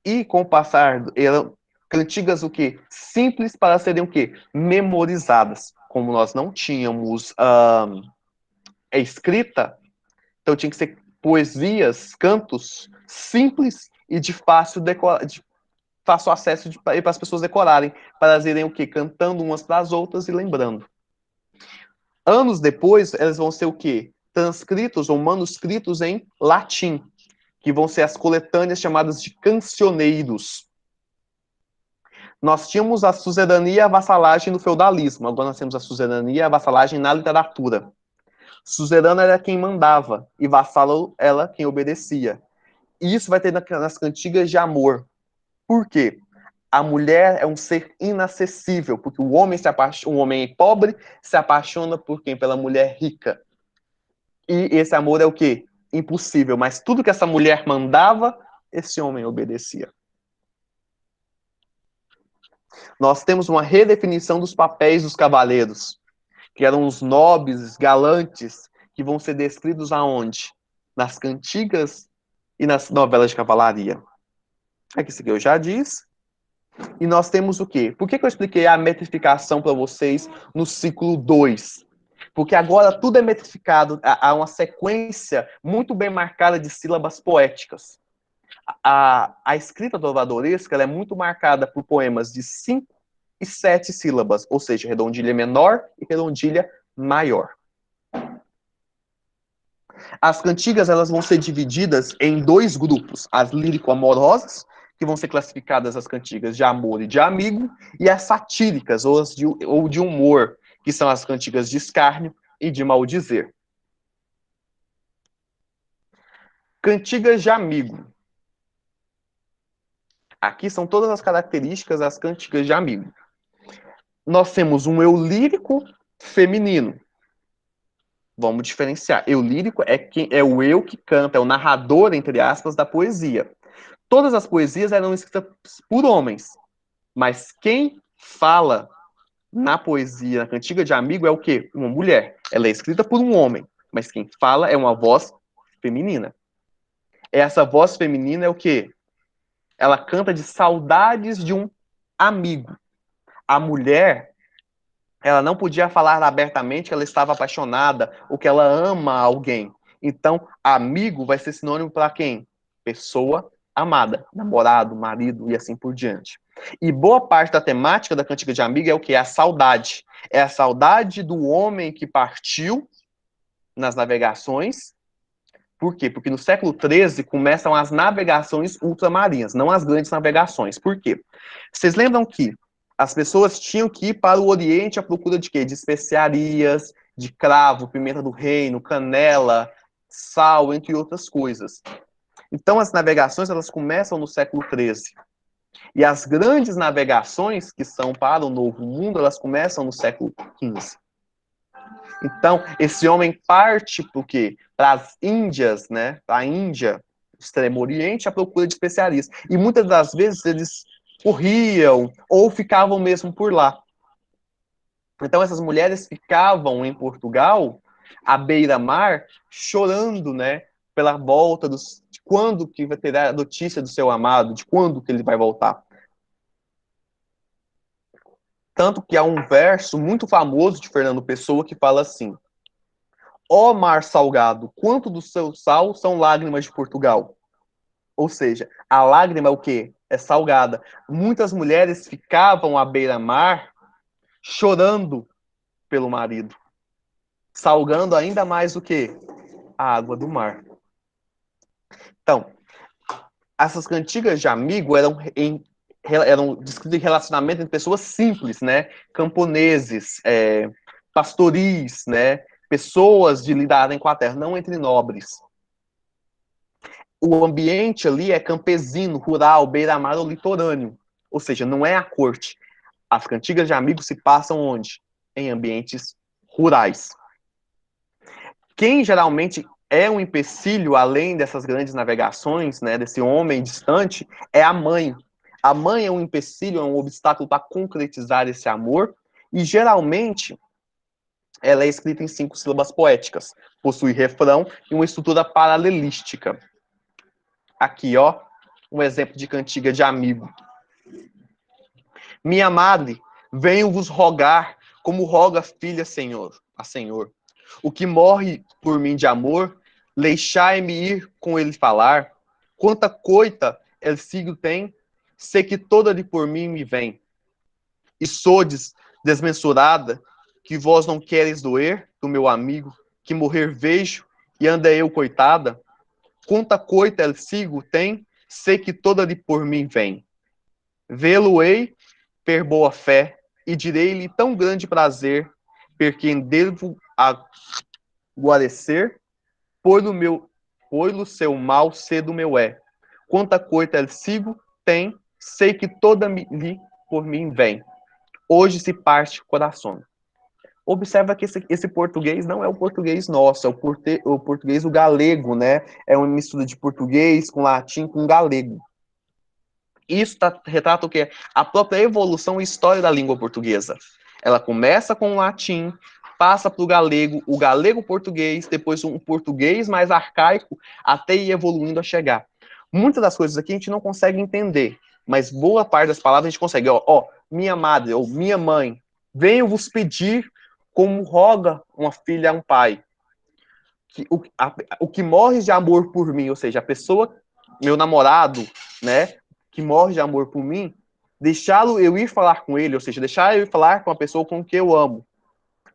E com o passar, eram cantigas o quê? Simples para serem o quê? Memorizadas. Como nós não tínhamos escrita, então tinha que ser poesias, cantos simples e de fácil acesso para as pessoas decorarem, para elas irem o quê? Cantando umas para as outras e lembrando. Anos depois, elas vão ser o quê? Transcritos ou manuscritos em latim, que vão ser as coletâneas chamadas de cancioneiros. Nós tínhamos a suzerania e a vassalagem no feudalismo, agora nós temos a suzerania e a vassalagem na literatura. Suzerano era quem mandava, e vassalo era quem obedecia. E isso vai ter nas cantigas de amor. Por quê? A mulher é um ser inacessível, porque o homem um homem pobre se apaixona por quem? Pela mulher rica. E esse amor é o quê? Impossível. Mas tudo que essa mulher mandava, esse homem obedecia. Nós temos uma redefinição dos papéis dos cavaleiros, que eram os nobres, galantes, que vão ser descritos aonde? Nas cantigas e nas novelas de cavalaria. Aqui isso aqui eu já disse. E nós temos o quê? Por que eu expliquei a metrificação para vocês no ciclo 2? Porque agora tudo é metrificado, há uma sequência muito bem marcada de sílabas poéticas. A escrita trouvadoresca ela é muito marcada por poemas de 5 e 7 sílabas, ou seja, redondilha menor e redondilha maior. As cantigas elas vão ser divididas em 2 grupos, as lírico-amorosas, que vão ser classificadas as cantigas de amor e de amigo, e as satíricas, ou de humor, que são as cantigas de escárnio e de maldizer. Cantigas de amigo. Aqui são todas as características das cantigas de amigo. Nós temos um eu lírico feminino. Vamos diferenciar. Eu lírico é o eu que canta, é o narrador, entre aspas, da poesia. Todas as poesias eram escritas por homens, mas quem fala na poesia, na cantiga de amigo, é o quê? Uma mulher. Ela é escrita por um homem, mas quem fala é uma voz feminina. Essa voz feminina é o quê? Ela canta de saudades de um amigo. A mulher, ela não podia falar abertamente que ela estava apaixonada ou que ela ama alguém. Então, amigo vai ser sinônimo para quem? Pessoa amada, namorado, marido e assim por diante. E boa parte da temática da cantiga de amigo é o que? É a saudade. É a saudade do homem que partiu nas navegações. Por quê? Porque no século XIII começam as navegações ultramarinas, não as grandes navegações. Por quê? Vocês lembram que as pessoas tinham que ir para o Oriente à procura de quê? De especiarias, de cravo, pimenta do reino, canela, sal, entre outras coisas. Então as navegações elas começam no século XIII. E as grandes navegações que são para o Novo Mundo, elas começam no século XV. Então, esse homem parte para o quê? Para as Índias, né? Para a Índia, Extremo Oriente, à procura de especialistas. E muitas das vezes eles corriam ou ficavam mesmo por lá. Então, essas mulheres ficavam em Portugal, à beira-mar, chorando, né? Pela volta de quando que vai ter a notícia do seu amado, de quando que ele vai voltar. Tanto que há um verso muito famoso de Fernando Pessoa que fala assim: ó mar salgado, quanto do seu sal são lágrimas de Portugal. Ou seja, a lágrima é o quê? É salgada. Muitas mulheres ficavam à beira-mar chorando pelo marido, salgando ainda mais o quê? A água do mar. Então, essas cantigas de amigo eram descritas em relacionamento entre pessoas simples, né? Camponeses, pastoris, né? Pessoas de lidarem com a terra, não entre nobres. O ambiente ali é campesino, rural, beira-mar ou litorâneo. Ou seja, não é a corte. As cantigas de amigos se passam onde? Em ambientes rurais. Quem geralmente é um empecilho, além dessas grandes navegações, né, desse homem distante, é a mãe. A mãe é um empecilho, é um obstáculo para concretizar esse amor, e geralmente ela é escrita em 5 sílabas poéticas, possui refrão e uma estrutura paralelística. Aqui, ó, um exemplo de cantiga de amigo. Minha madre, venho vos rogar, como roga a filha a Senhor. O que morre por mim de amor, deixai-me ir com ele falar. Quanta coita el sigo tem, sei que toda de por mim me vem. E sodes desmensurada, que vós não queres doer do meu amigo, que morrer vejo e anda eu coitada. Quanta coita el sigo tem, sei que toda de por mim vem. Vê-lo-ei per boa fé, e direi-lhe tão grande prazer, per quem devo aguarecer, por seu mal cedo meu é. Quanta coita ele sigo, tem, sei que toda lhe por mim vem. Hoje se parte coração. Observa que esse português não é o português nosso, é o português o galego, né? É uma mistura de português com latim com galego. Isso retrata o quê? A própria evolução e história da língua portuguesa. Ela começa com o latim, passa para o galego português, depois um português mais arcaico, até ir evoluindo a chegar. Muitas das coisas aqui a gente não consegue entender, mas boa parte das palavras a gente consegue. Ó, minha madre ou minha mãe, venho vos pedir como roga uma filha a um pai. O que morre de amor por mim, ou seja, a pessoa meu namorado, né, que morre de amor por mim, deixá-lo eu ir falar com ele, ou seja, deixar eu ir falar com a pessoa com que eu amo.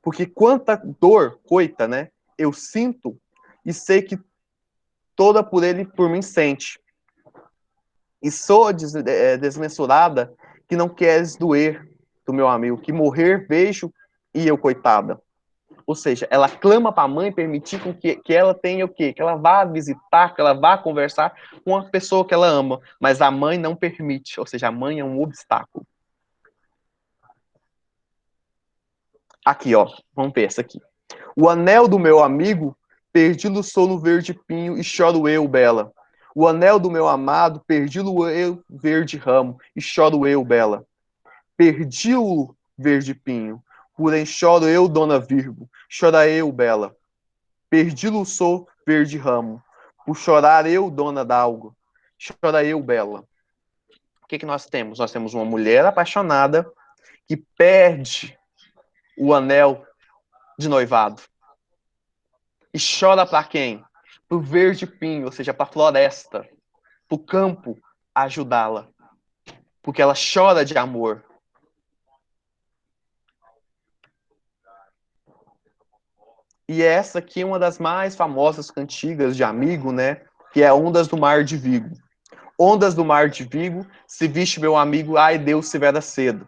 Porque quanta dor, coita, né, eu sinto e sei que toda por ele, por mim, sente. E sou desmensurada que não queres doer do meu amigo, que morrer vejo e eu, coitada. Ou seja, ela clama para a mãe permitir com que ela tenha o quê? Que ela vá visitar, que ela vá conversar com a pessoa que ela ama. Mas a mãe não permite. Ou seja, a mãe é um obstáculo. Aqui, ó. Vamos ver essa aqui. O anel do meu amigo, perdi-lo sou no verde pinho e choro eu, bela. O anel do meu amado, perdi-lo eu, verde ramo, e choro eu, bela. Perdi-o, verde pinho, porém choro eu, dona Virgo, chora eu, bela. Perdi-lo sou, verde ramo, por chorar eu, dona d'algo, chora eu, bela. O que nós temos? Nós temos uma mulher apaixonada que perde o anel de noivado. E chora para quem? Para o verde pinho, ou seja, para a floresta, para o campo ajudá-la. Porque ela chora de amor. E essa aqui é uma das mais famosas cantigas de amigo, né? Que é Ondas do Mar de Vigo. Ondas do mar de Vigo, se viste meu amigo, ai Deus, se vera cedo.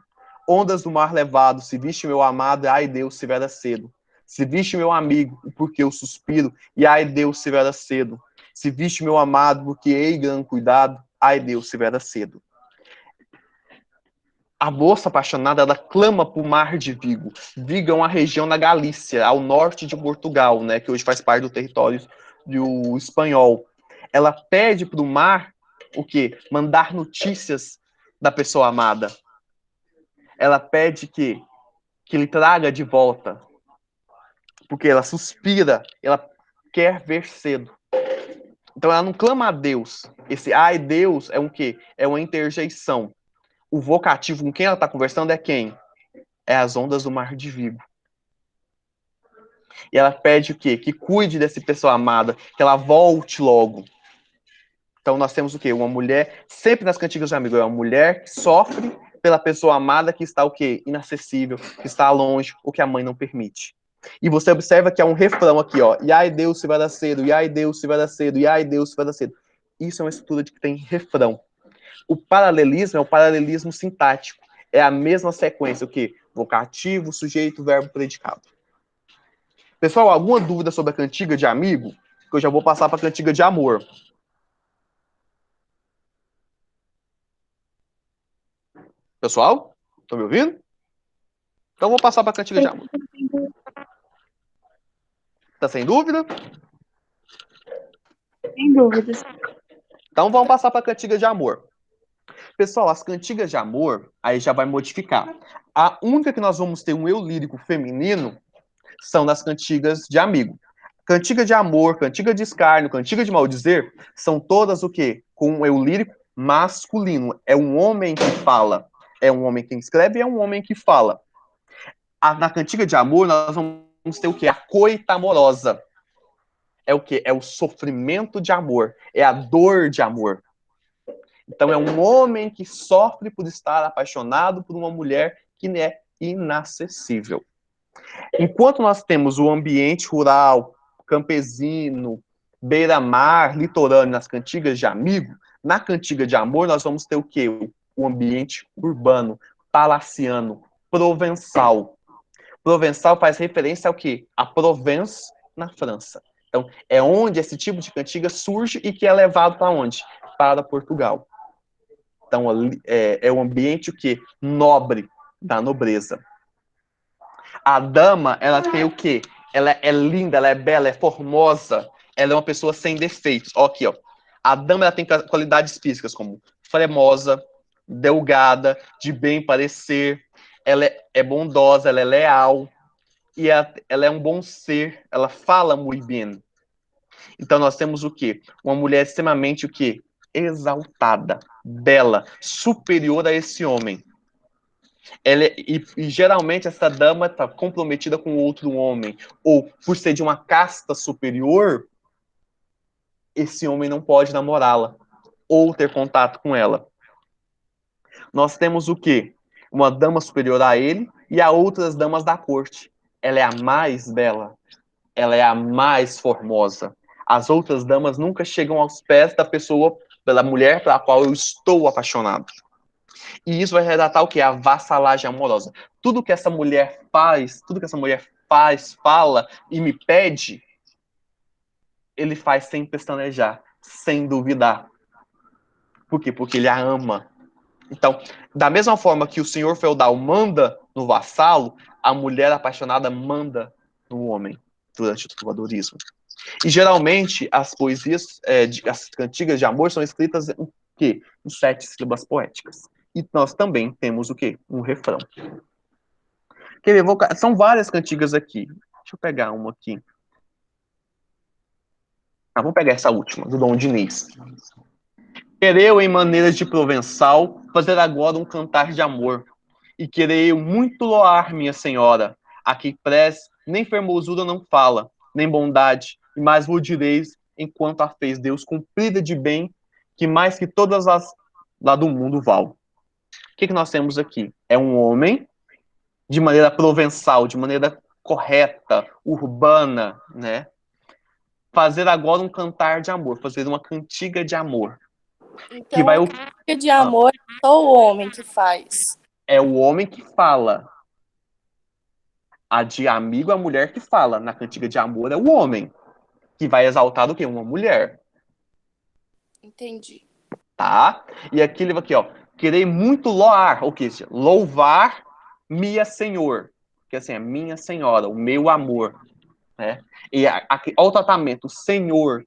Ondas do mar levado, se viste meu amado, ai Deus, se vera cedo. Se viste meu amigo, porque eu suspiro, e ai Deus, se vera cedo. Se viste meu amado, porque hei gran cuidado, ai Deus, se vera cedo. A moça apaixonada, ela clama para o mar de Vigo. Vigo é uma região na Galícia, ao norte de Portugal, né, que hoje faz parte do território do espanhol. Ela pede para o mar o quê? Mandar notícias da pessoa amada. Ela pede que ele traga de volta, porque ela suspira, ela quer ver cedo. Então ela não clama a Deus. Esse ai Deus é um quê? É uma interjeição. O vocativo com quem ela está conversando é quem? É as ondas do mar de Vigo. E ela pede o quê? Que cuide dessa pessoa amada, que ela volte logo. Então nós temos o quê? Uma mulher, sempre nas cantigas de amigo, é uma mulher que sofre pela pessoa amada que está o quê? Inacessível, que está longe, o que a mãe não permite. E você observa que há um refrão aqui, ó. E ai Deus se vai dar cedo, e ai Deus se vai dar cedo, e ai Deus se vai dar cedo. Isso é uma estrutura de que tem refrão. O paralelismo é o paralelismo sintático. É a mesma sequência, o quê? Vocativo, sujeito, verbo, predicado. Pessoal, alguma dúvida sobre a cantiga de amigo? Que eu já vou passar para a cantiga de amor. Pessoal, estão me ouvindo? Então vou passar para a cantiga de amor. Tá sem dúvida? Sem dúvidas. Então vamos passar para a cantiga de amor. Pessoal, as cantigas de amor, aí já vai modificar. A única que nós vamos ter um eu lírico feminino são das cantigas de amigo. Cantiga de amor, cantiga de escárnio, cantiga de maldizer, são todas o quê? Com um eu lírico masculino. É um homem que fala. É um homem que escreve e é um homem que fala. Na cantiga de amor, nós vamos ter o quê? A coita amorosa. É o quê? É o sofrimento de amor. É a dor de amor. Então, é um homem que sofre por estar apaixonado por uma mulher que é inacessível. Enquanto nós temos o ambiente rural, campesino, beira-mar, litorâneo, nas cantigas de amigo, na cantiga de amor, nós vamos ter o quê? O ambiente urbano, palaciano, provençal. Provençal faz referência ao quê? A Provence, na França. Então, é onde esse tipo de cantiga surge e que é levado para onde? Para Portugal. Então, é o ambiente o quê? Nobre, da nobreza. A dama, ela tem o quê? Ela é linda, ela é bela, é formosa. Ela é uma pessoa sem defeitos. Ó, aqui, ó. A dama, ela tem qualidades físicas como formosa, delgada, de bem parecer. Ela é bondosa, ela é leal. E ela é um bom ser. Ela fala muito bem. Então, nós temos o quê? Uma mulher extremamente o quê? Exaltada, bela, superior a esse homem. E geralmente essa dama está comprometida com outro homem, ou por ser de uma casta superior, esse homem não pode namorá-la. ou ter contato com ela. Nós temos o quê? Uma dama superior a ele e a outras damas da corte. Ela é a mais bela, ela é a mais formosa. As outras damas nunca chegam aos pés da pessoa, pela mulher pela qual eu estou apaixonado. E isso vai retratar o quê? A vassalagem amorosa. Tudo que essa mulher faz, tudo que essa mulher faz, fala e me pede, ele faz sem pestanejar, sem duvidar. Por quê? Porque ele a ama. Então, da mesma forma que o senhor feudal manda no vassalo, a mulher apaixonada manda no homem durante o trovadorismo. E geralmente as poesias, as cantigas de amor são escritas em quê? Em 7 sílabas poéticas. E nós também temos o quê? Um refrão. São várias cantigas aqui. Deixa eu pegar uma aqui. Vamos pegar essa última, do Dom Diniz. Quereu, em maneiras de provençal, fazer agora um cantar de amor. E querer muito loar, minha senhora, a que prez nem fermosura não fala, nem bondade, e mais vos direis, enquanto a fez Deus cumprida de bem, que mais que todas as lá do mundo val. O que nós temos aqui? É um homem, de maneira provençal, de maneira correta, urbana, né? Fazer agora um cantar de amor, fazer uma cantiga de amor. Então, que vai a cantiga de amor é só o homem que faz. É o homem que fala. A de amigo é a mulher que fala. Na cantiga de amor é o homem, que vai exaltar do que? Uma mulher. Entendi. Tá? E aqui ele vai aqui, ó. Querer muito loar, ou que louvar minha senhor. Que assim, é minha senhora, o meu amor. Né? E aqui, olha o tratamento. O senhor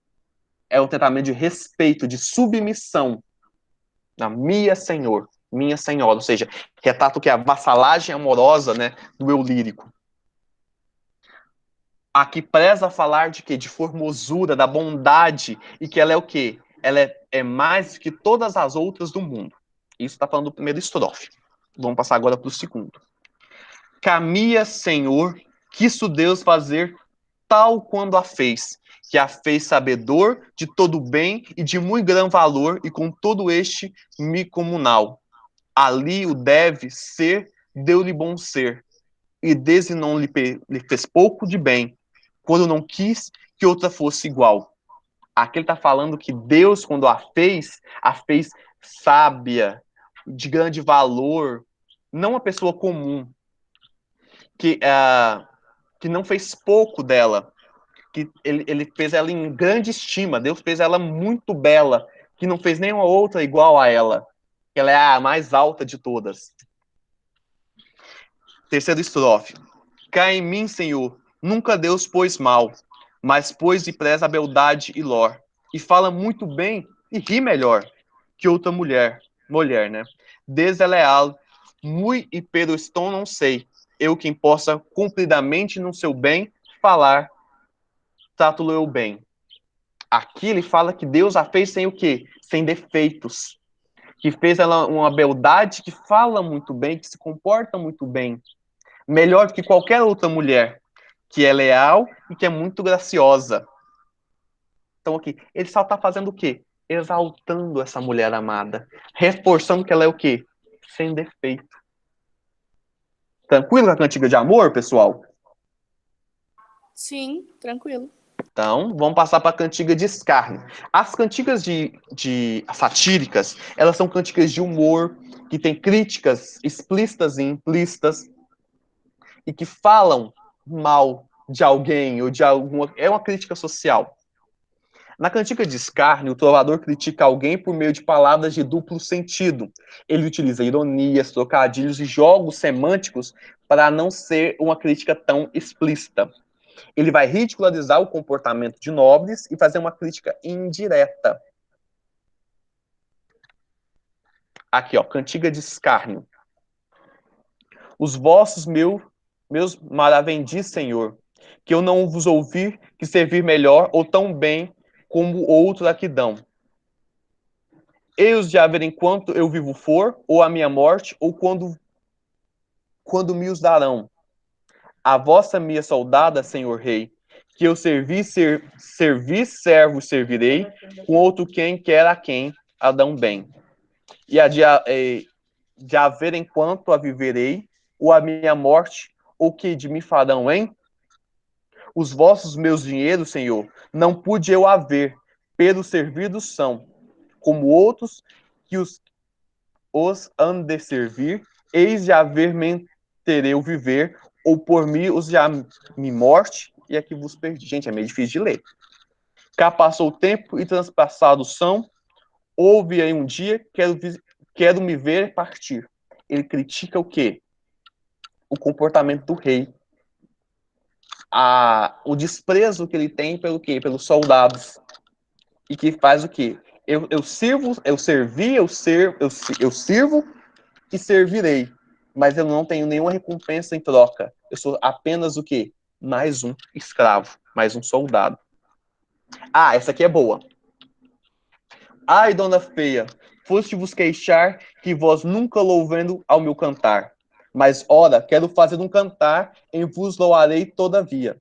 é um tratamento de respeito, de submissão. Na minha senhor, minha senhora. Ou seja, retrata o que? A vassalagem amorosa, né, do eu lírico. Aqui preza falar de quê? De formosura, da bondade, e que ela é o quê? Ela é mais que todas as outras do mundo. Isso está falando do primeiro estrofe. Vamos passar agora para o segundo. Camia, Senhor, quisto Deus fazer tal quando a fez, que a fez sabedor de todo bem e de muito grande valor, e com todo este mi comunal. Ali o deve ser, deu-lhe bom ser, e desde não lhe fez pouco de bem, quando não quis que outra fosse igual. Aqui ele está falando que Deus, quando a fez sábia, de grande valor, não uma pessoa comum, que não fez pouco dela, que ele fez ela em grande estima, Deus fez ela muito bela, que não fez nenhuma outra igual a ela, que ela é a mais alta de todas. Terceiro estrofe. Cá em mim, Senhor, nunca Deus pôs mal, mas pôs de preza a beldade e lor, e fala muito bem e ri melhor que outra mulher, né? Desleal, muito e pero estou não sei, eu quem possa cumpridamente no seu bem falar, trato-lo eu bem. Aqui ele fala que Deus a fez sem o quê? Sem defeitos. Que fez ela uma beldade que fala muito bem, que se comporta muito bem. Melhor do que qualquer outra mulher. Que é leal e que é muito graciosa. Então aqui, ele só está fazendo o quê? Exaltando essa mulher amada. Reforçando que ela é o quê? Sem defeito. Tranquilo com a cantiga de amor, pessoal? Sim, tranquilo. Então, vamos passar para a cantiga de escárnio. As cantigas de satíricas, elas são cantigas de humor, que têm críticas explícitas e implícitas, e que falam mal de alguém ou de alguma... É uma crítica social. Na cantiga de escárnio, o trovador critica alguém por meio de palavras de duplo sentido. Ele utiliza ironias, trocadilhos e jogos semânticos para não ser uma crítica tão explícita. Ele vai ridicularizar o comportamento de nobres e fazer uma crítica indireta. Aqui, ó, cantiga de escárnio. Os vossos meus maravendi, Senhor, que eu não vos ouvi que servir melhor ou tão bem como outro aqui dão. Eis de haver enquanto eu vivo for, ou a minha morte, ou quando me os darão. A vossa minha soldada, Senhor Rei, que eu servi, servo servirei, com outro quem quer a quem Adão bem. E de haver enquanto a viverei, ou a minha morte, o que de mim farão, hein? Os vossos meus dinheiros, Senhor, não pude eu haver, pelos servidos são, como outros que os han de servir, eis de haver terei o viver, ou por mim os já me morte, e aqui vos perdi. Gente, é meio difícil de ler. Cá passou o tempo e transpassados são, houve aí um dia, quero me ver partir. Ele critica o quê? O comportamento do rei. O desprezo que ele tem pelo quê? Pelos soldados. E que faz o quê? Eu sirvo, eu servi, eu sirvo e servirei. Mas eu não tenho nenhuma recompensa em troca. Eu sou apenas o quê? Mais um escravo, mais um soldado. Ah, essa aqui é boa. Ai, dona feia, foste vos queixar que vós nunca louvendo ao meu cantar. Mas, ora, quero fazer um cantar, em vos louarei todavia.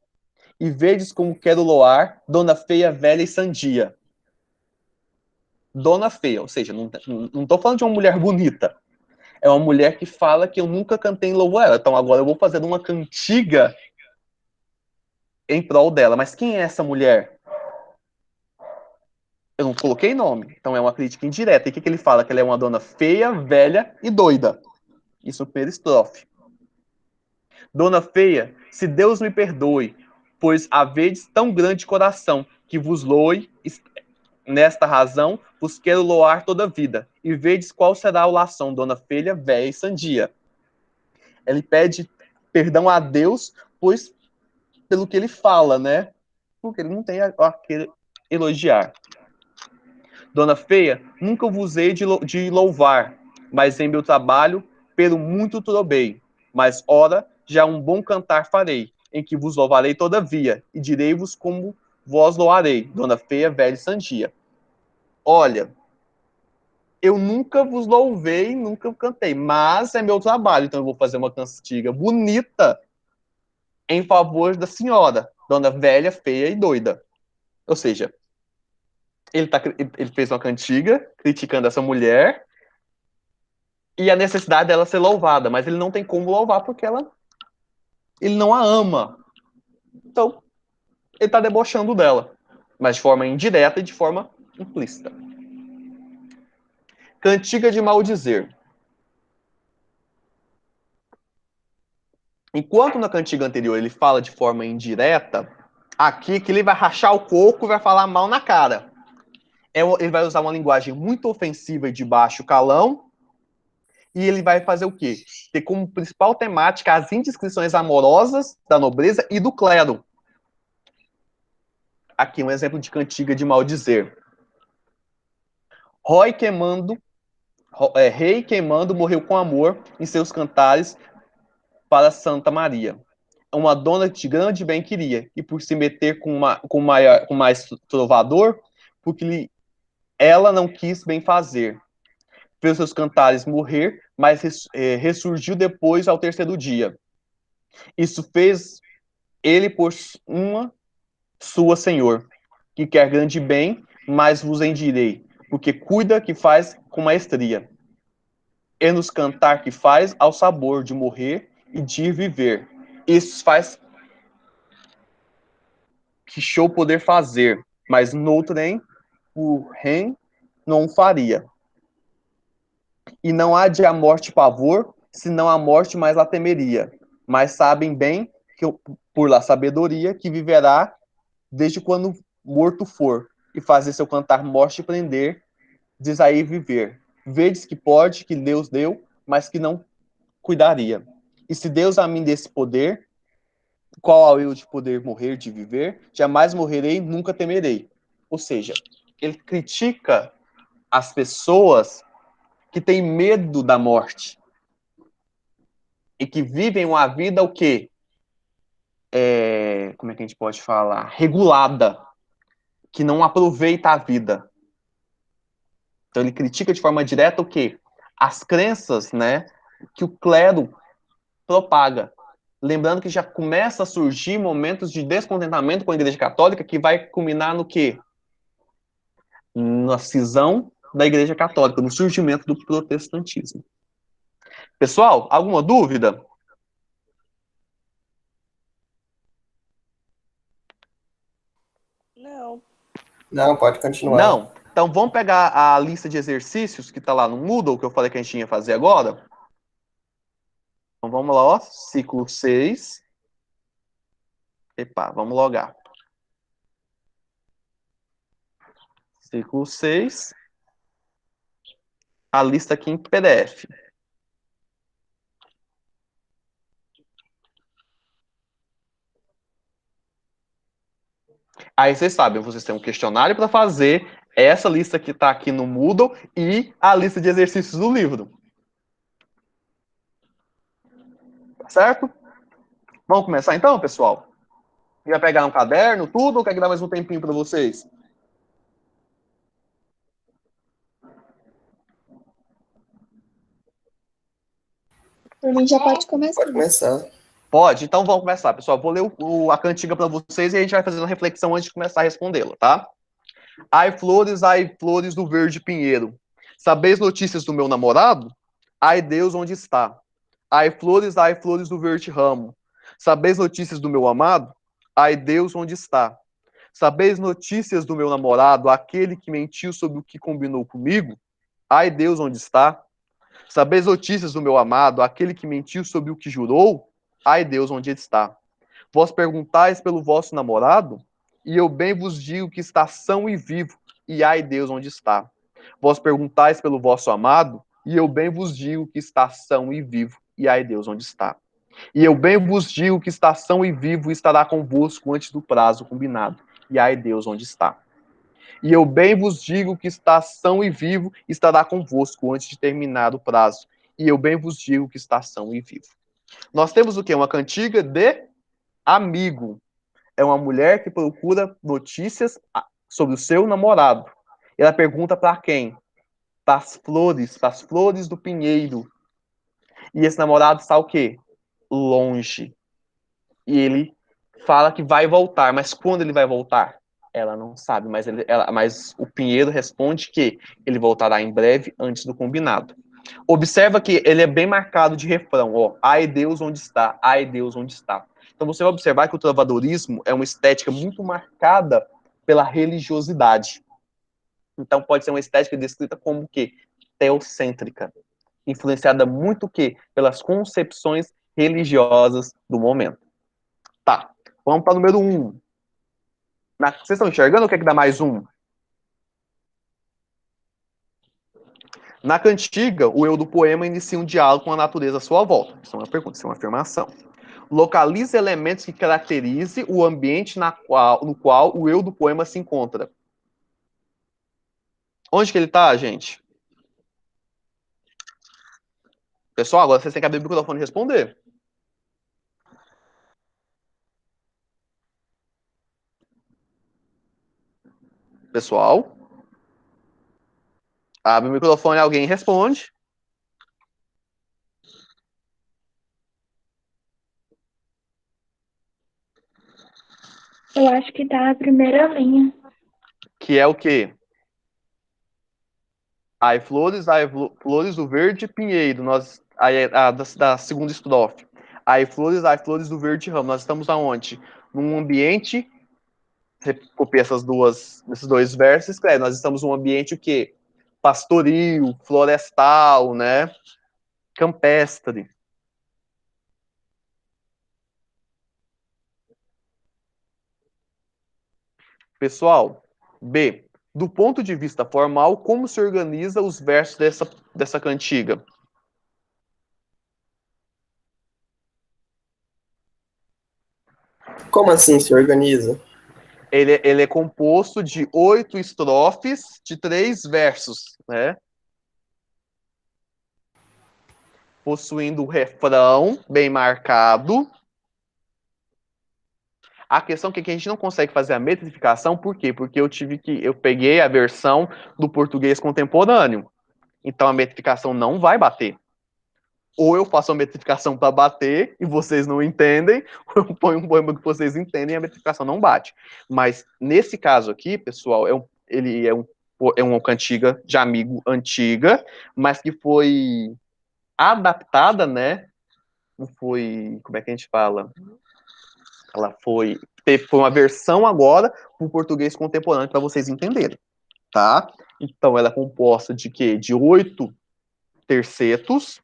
E vedes como quero louar, dona feia, velha e sandia. Dona feia, ou seja, não estou falando de uma mulher bonita. É uma mulher que fala que eu nunca cantei em louvor a ela. Então agora eu vou fazer uma cantiga em prol dela. Mas quem é essa mulher? Eu não coloquei nome. Então é uma crítica indireta. E o que ele fala? Que ela é uma dona feia, velha e doida. Isso no primeiro estrofe. Dona feia, se Deus me perdoe, pois havedes tão grande coração, que vos loe, nesta razão, vos quero loar toda a vida. E vedes qual será a lação, dona feia, velha e sandia. Ele pede perdão a Deus, pois pelo que ele fala, né? Porque ele não tem a que elogiar. Dona feia, nunca vos hei de louvar, mas em meu trabalho, pelo muito trobei. Mas, ora, já um bom cantar farei, em que vos louvarei todavia, e direi-vos como vós louarei, dona feia, velha e sandia. Olha, eu nunca vos louvei, nunca cantei, mas é meu trabalho, então eu vou fazer uma cantiga bonita em favor da senhora, dona velha, feia e doida. Ou seja, ele fez uma cantiga criticando essa mulher e a necessidade dela ser louvada, mas ele não tem como louvar porque ele não a ama. Então, ele está debochando dela, mas de forma indireta e de forma implícita. Cantiga de maldizer. Enquanto na cantiga anterior ele fala de forma indireta, aqui que ele vai rachar o coco e vai falar mal na cara. Ele vai usar uma linguagem muito ofensiva e de baixo calão, e ele vai fazer o quê? Ter como principal temática as indiscrições amorosas da nobreza e do clero. Aqui um exemplo de cantiga de maldizer. Rei queimando morreu com amor em seus cantares para Santa Maria. Uma dona de grande bem queria, e por se meter com mais trovador, porque ela não quis bem fazer. Fez seus cantares morrer, mas ressurgiu depois ao terceiro dia. Isso fez ele por uma sua senhor, que quer grande bem, mas vos endirei, porque cuida que faz com maestria. E nos cantar que faz ao sabor de morrer e de viver. Isso faz que show poder fazer, mas noutrem o rei não faria. E não há de a morte pavor, senão a morte mais a temeria. Mas sabem bem que por lá sabedoria que viverá desde quando morto for, e fazer seu cantar morte prender, diz aí viver. Vedes que pode, que Deus deu, mas que não cuidaria. E se Deus a mim desse poder, qual ao eu de poder morrer, de viver, jamais morrerei, nunca temerei. Ou seja, ele critica as pessoas que têm medo da morte e que vivem uma vida o quê? Como é que a gente pode falar? Regulada, que não aproveita a vida. Então ele critica de forma direta o quê? As crenças, né, que o clero propaga. Lembrando que já começa a surgir momentos de descontentamento com a Igreja Católica que vai culminar no quê? Na cisão da Igreja Católica, no surgimento do protestantismo. Pessoal, alguma dúvida? Não. Não, pode continuar. Não? Então vamos pegar a lista de exercícios que está lá no Moodle, que eu falei que a gente ia fazer agora. Então vamos lá, ó. Ciclo 6. Epa, vamos logar. Ciclo 6. A lista aqui em PDF. Aí vocês sabem, vocês têm um questionário para fazer, essa lista que está aqui no Moodle e a lista de exercícios do livro. Tá certo? Vamos começar então, pessoal? Vai pegar um caderno, tudo, ou quer que dá mais um tempinho para vocês? Por mim já pode começar. Pode começar. Pode? Então vamos começar, pessoal. Vou ler a cantiga para vocês e a gente vai fazendo reflexão antes de começar a respondê-la, tá? Ai, flores do verde pinheiro. Sabeis notícias do meu namorado? Ai, Deus, onde está? Ai, flores do verde ramo. Sabeis notícias do meu amado? Ai, Deus, onde está? Sabeis notícias do meu namorado, aquele que mentiu sobre o que combinou comigo? Ai, Deus, onde está? Sabeis notícias do meu amado, aquele que mentiu sobre o que jurou? Ai, Deus, onde está? Vós perguntais pelo vosso namorado? E eu bem vos digo que está são e vivo, e ai, Deus, onde está? Vós perguntais pelo vosso amado? E eu bem vos digo que está são e vivo, e ai, Deus, onde está? E eu bem vos digo que está são e vivo estará convosco antes do prazo combinado, e ai, Deus, onde está? E eu bem vos digo que está são e vivo estará convosco antes de terminar o prazo, e eu bem vos digo que está são e vivo. Nós temos o quê? Uma cantiga de amigo. É uma mulher que procura notícias sobre o seu namorado. Ela pergunta para quem? Para as flores do pinheiro. E esse namorado está o quê? Longe. E ele fala que vai voltar, mas quando ele vai voltar? Ela não sabe, mas o pinheiro responde que ele voltará em breve, antes do combinado. Observa que ele é bem marcado de refrão, ó. Ai, Deus, onde está? Ai, Deus, onde está? Então você vai observar que o trovadorismo é uma estética muito marcada pela religiosidade. Então pode ser uma estética descrita como o quê? Teocêntrica. Influenciada muito o quê? Pelas concepções religiosas do momento. Tá, vamos para o número 1. Vocês estão enxergando ou quer que dá mais um? Na cantiga, o eu do poema inicia um diálogo com a natureza à sua volta. Isso é uma pergunta, isso é uma afirmação. Localize elementos que caracterize o ambiente no qual o eu do poema se encontra. Onde que ele está, gente? Pessoal, agora vocês têm que abrir o microfone e responder. Pessoal? Abre o microfone, alguém responde. Eu acho que tá a primeira linha. Que é o quê? Ai, flores do verde pinheiro. Da segunda estrofe. Ai, flores do verde ramo. Nós estamos aonde? Num ambiente. Você copia esses dois versos e escreve. Nós estamos num ambiente o quê? Pastoril, florestal, né? Campestre. Pessoal, B. Do ponto de vista formal, como se organiza os versos dessa cantiga? Como assim se organiza? Ele é composto de 8 estrofes de 3 versos, né? Possuindo o refrão bem marcado. A questão é que a gente não consegue fazer a metrificação, por quê? Porque eu peguei a versão do português contemporâneo. Então a metrificação não vai bater. Ou eu faço a metrificação para bater e vocês não entendem, ou eu ponho um poema que vocês entendem e a metrificação não bate. Mas nesse caso aqui, pessoal, ele é um É uma cantiga de amigo antiga, mas que foi adaptada, né? Foi, como é que a gente fala? Ela foi uma versão agora para o português contemporâneo para vocês entenderem, tá? Então ela é composta de quê? De 8 tercetos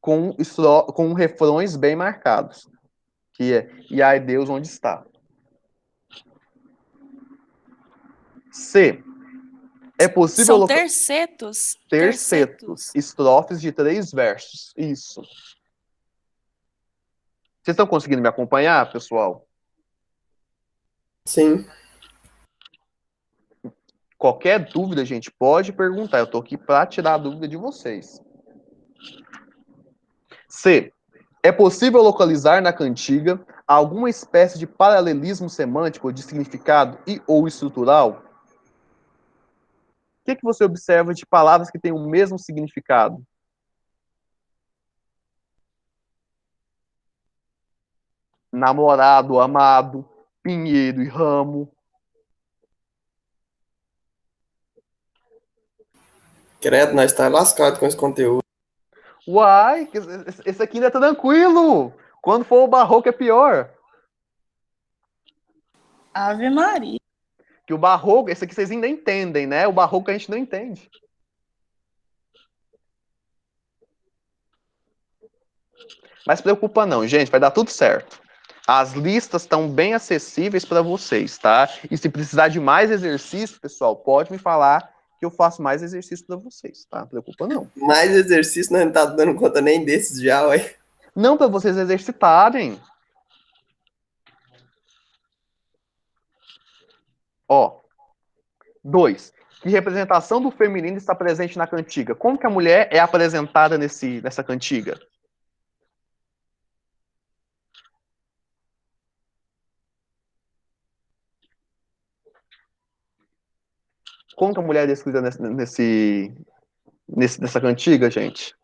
com refrões bem marcados, que é "E ai Deus, onde está?". C. É possível São tercetos? tercetos, estrofes de 3 versos. Isso. Vocês estão conseguindo me acompanhar, pessoal? Sim. Qualquer dúvida, gente, pode perguntar. Eu tô aqui para tirar a dúvida de vocês. C. É possível localizar na cantiga alguma espécie de paralelismo semântico de significado e ou estrutural? O que você observa de palavras que têm o mesmo significado? Namorado, amado, pinheiro e ramo. Credo, nós tá lascado com esse conteúdo. Uai, esse aqui ainda é tranquilo. Quando for o barroco é pior. Ave Maria. Que o barroco, esse aqui vocês ainda entendem, né? O barroco a gente não entende. Mas se preocupa não, gente, vai dar tudo certo. As listas estão bem acessíveis para vocês, tá? E se precisar de mais exercício, pessoal, pode me falar que eu faço mais exercício para vocês, tá? Não preocupa não. Mais exercício, nós não tá dando conta nem desses já, ué. Não para vocês exercitarem. Ó, 2. Que representação do feminino está presente na cantiga? Como que a mulher é apresentada nessa cantiga? Como que a mulher é descrita nessa cantiga, gente?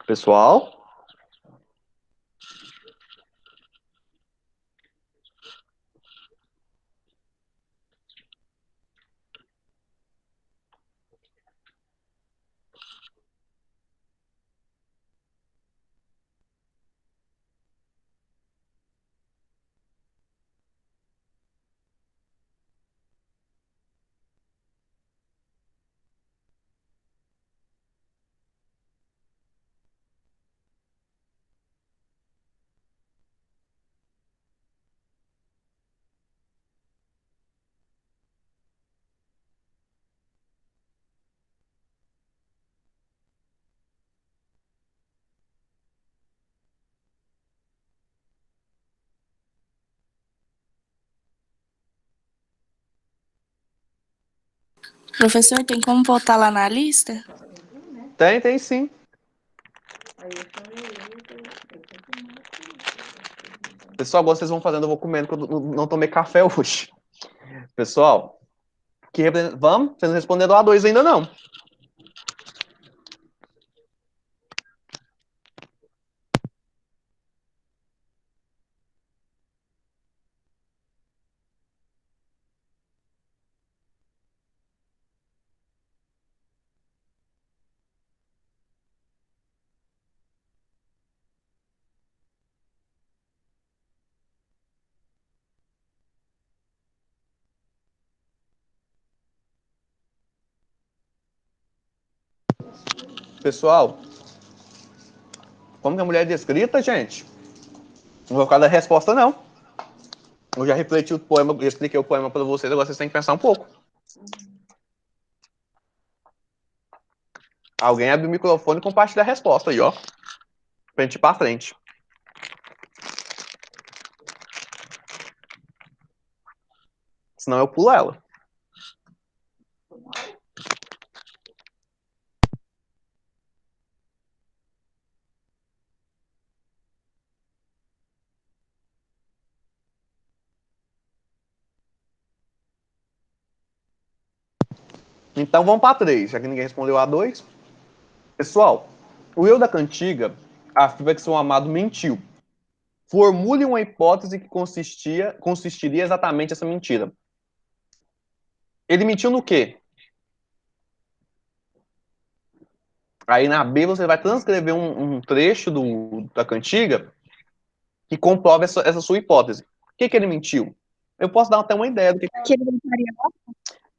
Pessoal? Professor, tem como voltar lá na lista? Tem sim. Pessoal, agora vocês vão fazendo, eu vou comendo, porque eu não tomei café hoje. Pessoal, vamos? Vocês não responderam a 2 ainda não. Pessoal, como que a mulher é descrita, gente? Não vou ficar da resposta, não. Eu já refleti o poema, eu expliquei o poema para vocês, agora vocês têm que pensar um pouco. Alguém abre o microfone e compartilha a resposta aí, ó. Pra gente ir pra frente. Senão eu pulo ela. Então vamos pra 3, já que ninguém respondeu a 2. Pessoal, O eu da cantiga afirma que seu amado mentiu. Formule uma hipótese que consistiria exatamente essa mentira. Ele mentiu no quê? Aí na B você vai transcrever um trecho da cantiga que comprova essa sua hipótese. O que ele mentiu? Eu posso dar até uma ideia do Que ele voltaria lá.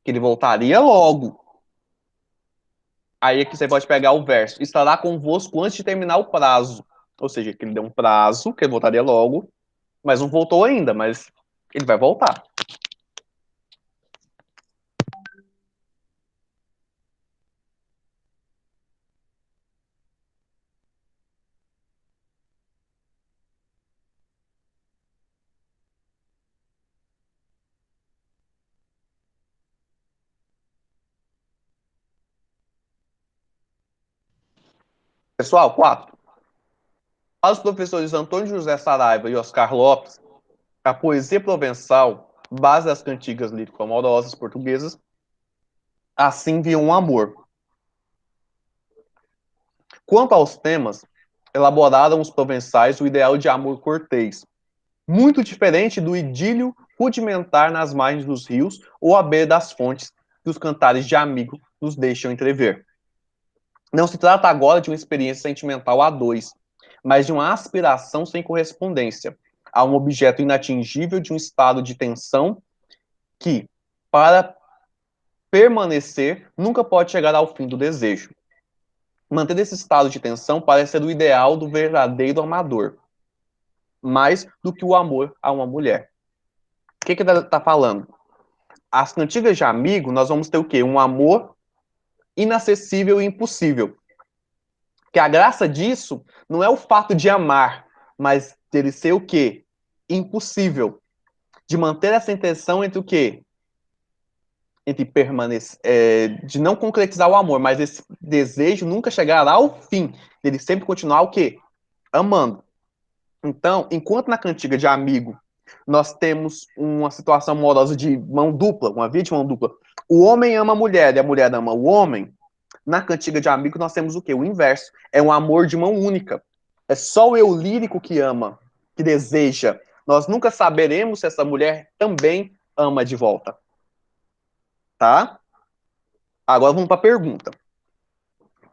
que ele voltaria logo. Aí aqui você pode pegar o verso. Estará convosco antes de terminar o prazo. Ou seja, que ele deu um prazo, que ele voltaria logo, mas não voltou ainda, mas ele vai voltar. Pessoal, 4. Para os professores Antônio José Saraiva e Oscar Lopes, a poesia provençal, base das cantigas lírico-amorosas portuguesas, assim viam um amor. Quanto aos temas, elaboraram os provençais o ideal de amor cortês, muito diferente do idílio rudimentar nas margens dos rios ou à beira das fontes que os cantares de amigo nos deixam entrever. Não se trata agora de uma experiência sentimental a dois, mas de uma aspiração sem correspondência a um objeto inatingível de um estado de tensão que, para permanecer, nunca pode chegar ao fim do desejo. Manter esse estado de tensão parece ser o ideal do verdadeiro amador, mais do que o amor a uma mulher. O que ele está falando? As cantigas de amigo, nós vamos ter o quê? Um amor inacessível e impossível. Que a graça disso não é o fato de amar, mas dele ser o quê? Impossível. De manter essa intenção entre o quê? Entre permanecer, de não concretizar o amor, mas esse desejo nunca chegará ao fim. Ele sempre continuar o quê? Amando. Então, enquanto na cantiga de amigo nós temos uma situação amorosa de mão dupla, uma via de mão dupla, o homem ama a mulher e a mulher ama o homem, na cantiga de amigo nós temos o quê? O inverso. É um amor de mão única. É só o eu lírico que ama, que deseja. Nós nunca saberemos se essa mulher também ama de volta. Tá? Agora vamos para a pergunta.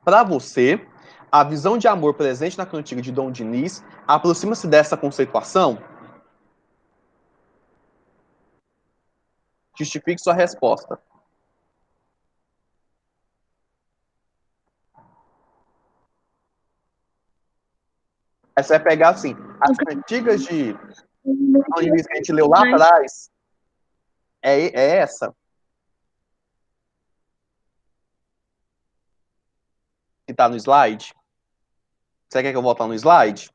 Para você, a visão de amor presente na cantiga de Dom Diniz aproxima-se dessa conceituação? Justifique sua resposta. Aí você vai pegar assim, as cantigas de Dom Diniz que a gente leu lá atrás, é essa que está no slide? Você quer que eu volte no slide?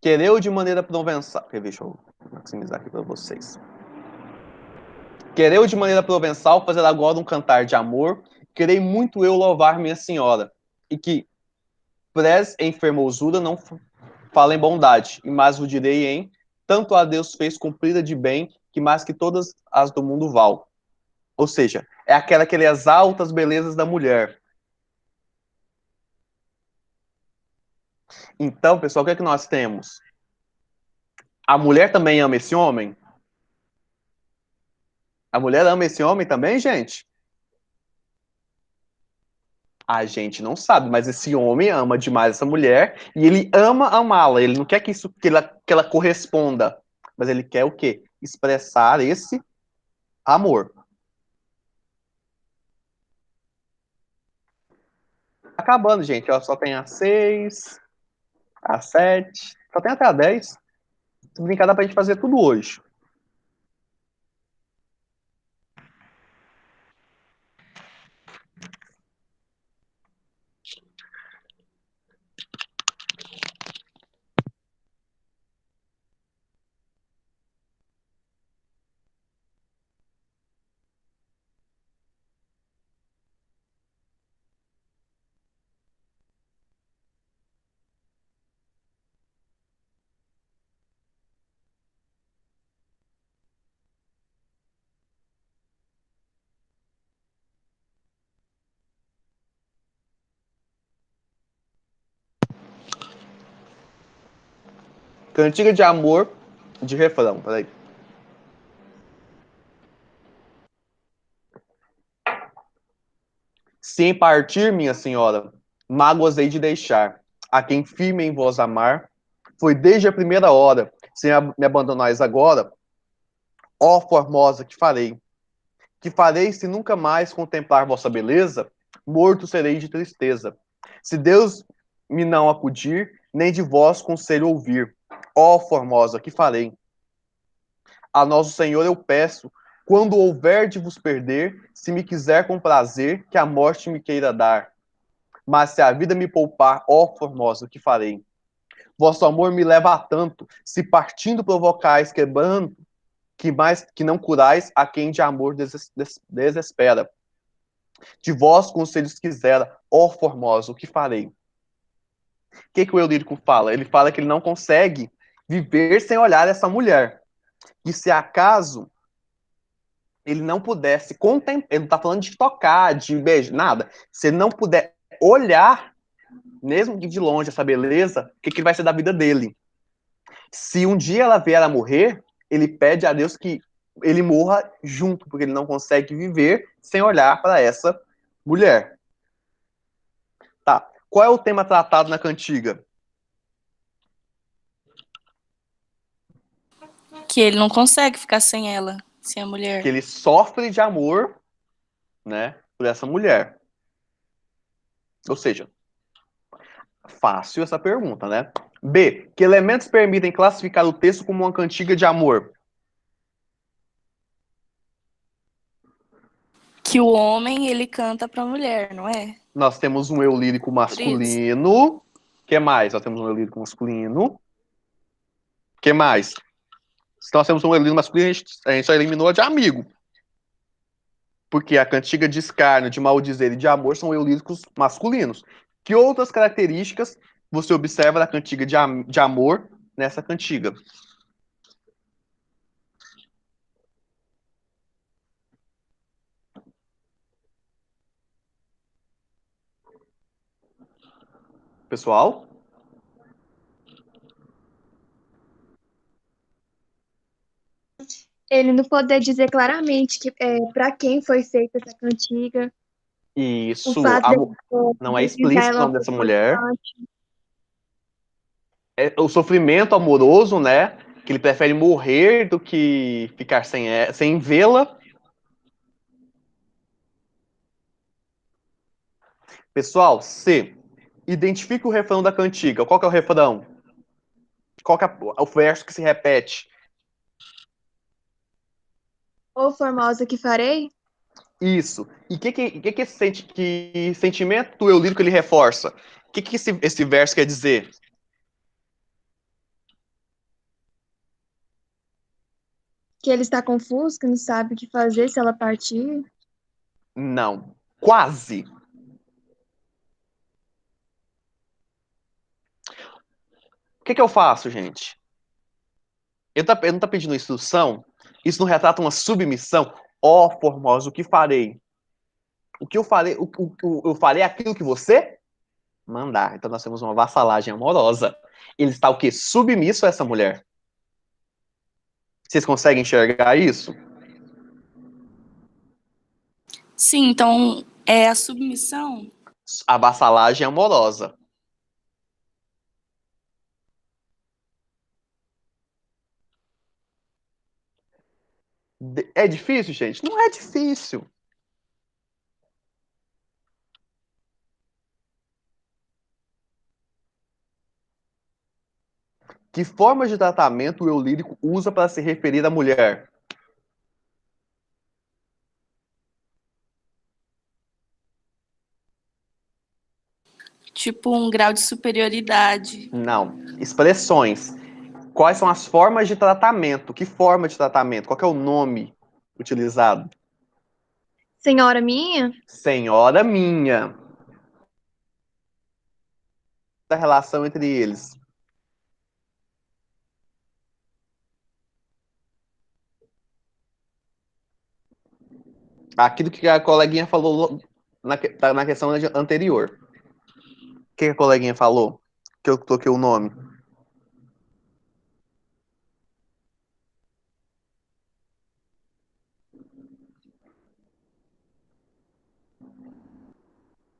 Quereu de maneira provençal. Deixa eu maximizar aqui para vocês. Quereu de maneira provençal fazer agora um cantar de amor. Querei muito eu louvar minha senhora. E que prez em fermosura não fala em bondade. E mais o direi em tanto a Deus fez cumprida de bem que mais que todas as do mundo val. Ou seja, é aquela que ele exalta as belezas da mulher. Então, pessoal, o que é que nós temos? A mulher também ama esse homem? A mulher ama esse homem também, gente? A gente não sabe, mas esse homem ama demais essa mulher e ele ama amá-la. Ele não quer que ela corresponda, mas ele quer o quê? Expressar esse amor. Acabando, gente. Ó, só tem a 6, a 7, só tem até a 10. Se brincar, dá pra gente fazer tudo hoje. Cantiga de amor de refrão, peraí. Se em partir, minha senhora, mágoas hei de deixar. A quem firme em vós amar, foi desde a primeira hora. Se me abandonais agora, ó formosa, que farei? Que farei se nunca mais contemplar vossa beleza? Morto serei de tristeza. Se Deus me não acudir, nem de vós conselho ouvir. Ó formosa, que farei? A nosso Senhor eu peço, quando houver de vos perder, se me quiser com prazer, que a morte me queira dar. Mas se a vida me poupar, ó formosa, o que farei? Vosso amor me leva a tanto, se partindo provocais, quebrando, que não curais a quem de amor desespera. De vós conselhos quisera, ó formosa, o que farei? O que o eu lírico fala? Ele fala que ele não consegue viver sem olhar essa mulher. E se acaso ele não pudesse contemplar, ele não está falando de tocar, de beijo, nada. Se ele não puder olhar, mesmo que de longe, essa beleza, o que vai ser da vida dele? Se um dia ela vier a morrer, ele pede a Deus que ele morra junto, porque ele não consegue viver sem olhar para essa mulher. Tá. Qual é o tema tratado na cantiga? Que ele não consegue ficar sem ela, sem a mulher. Que ele sofre de amor, né, por essa mulher. Ou seja, fácil essa pergunta, né? B. Que elementos permitem classificar o texto como uma cantiga de amor? Que o homem, ele canta pra mulher, não é? Nós temos um eu lírico masculino. O que mais? Nós temos um eu lírico masculino. O que mais? Se nós temos um eu lírico masculino, a gente só eliminou a de amigo. Porque a cantiga de escárnio, de maldizer e de amor são eu líricos masculinos. Que outras características você observa da cantiga de amor nessa cantiga? Pessoal? Ele não poder dizer claramente que para quem foi feita essa cantiga, o Isso, fato dele não é utilizar explícito o ela nome dessa como mulher. constante. É o sofrimento amoroso, né? Que ele prefere morrer do que ficar sem vê-la. Pessoal, C. Identifique o refrão da cantiga. Qual que é o refrão? Qual que é o verso que se repete? Ou formosa que farei, Isso. E que sentimento do eu lírico ele reforça? O que esse verso quer dizer? que ele está confuso, que não sabe o que fazer se ela partir. Não. Quase. O que eu faço, gente? Ele não tá pedindo instrução? Isso não retrata uma submissão? Ó, formosa, o que farei? O que eu farei? Eu farei aquilo que você mandar. Então nós temos uma vassalagem amorosa. Ele está o quê? Submisso a essa mulher. Vocês conseguem enxergar isso? Sim, então é a submissão. A vassalagem amorosa. É difícil, gente? Não é difícil. Que forma de tratamento o eu lírico usa para se referir à mulher? Tipo um grau de superioridade. Não. Expressões. Quais são as formas de tratamento? Que forma de tratamento? Qual que é o nome utilizado? Senhora minha, Senhora minha. Da relação entre eles. Aquilo que a coleguinha falou na questão anterior. O que a coleguinha falou? Que eu toquei o nome.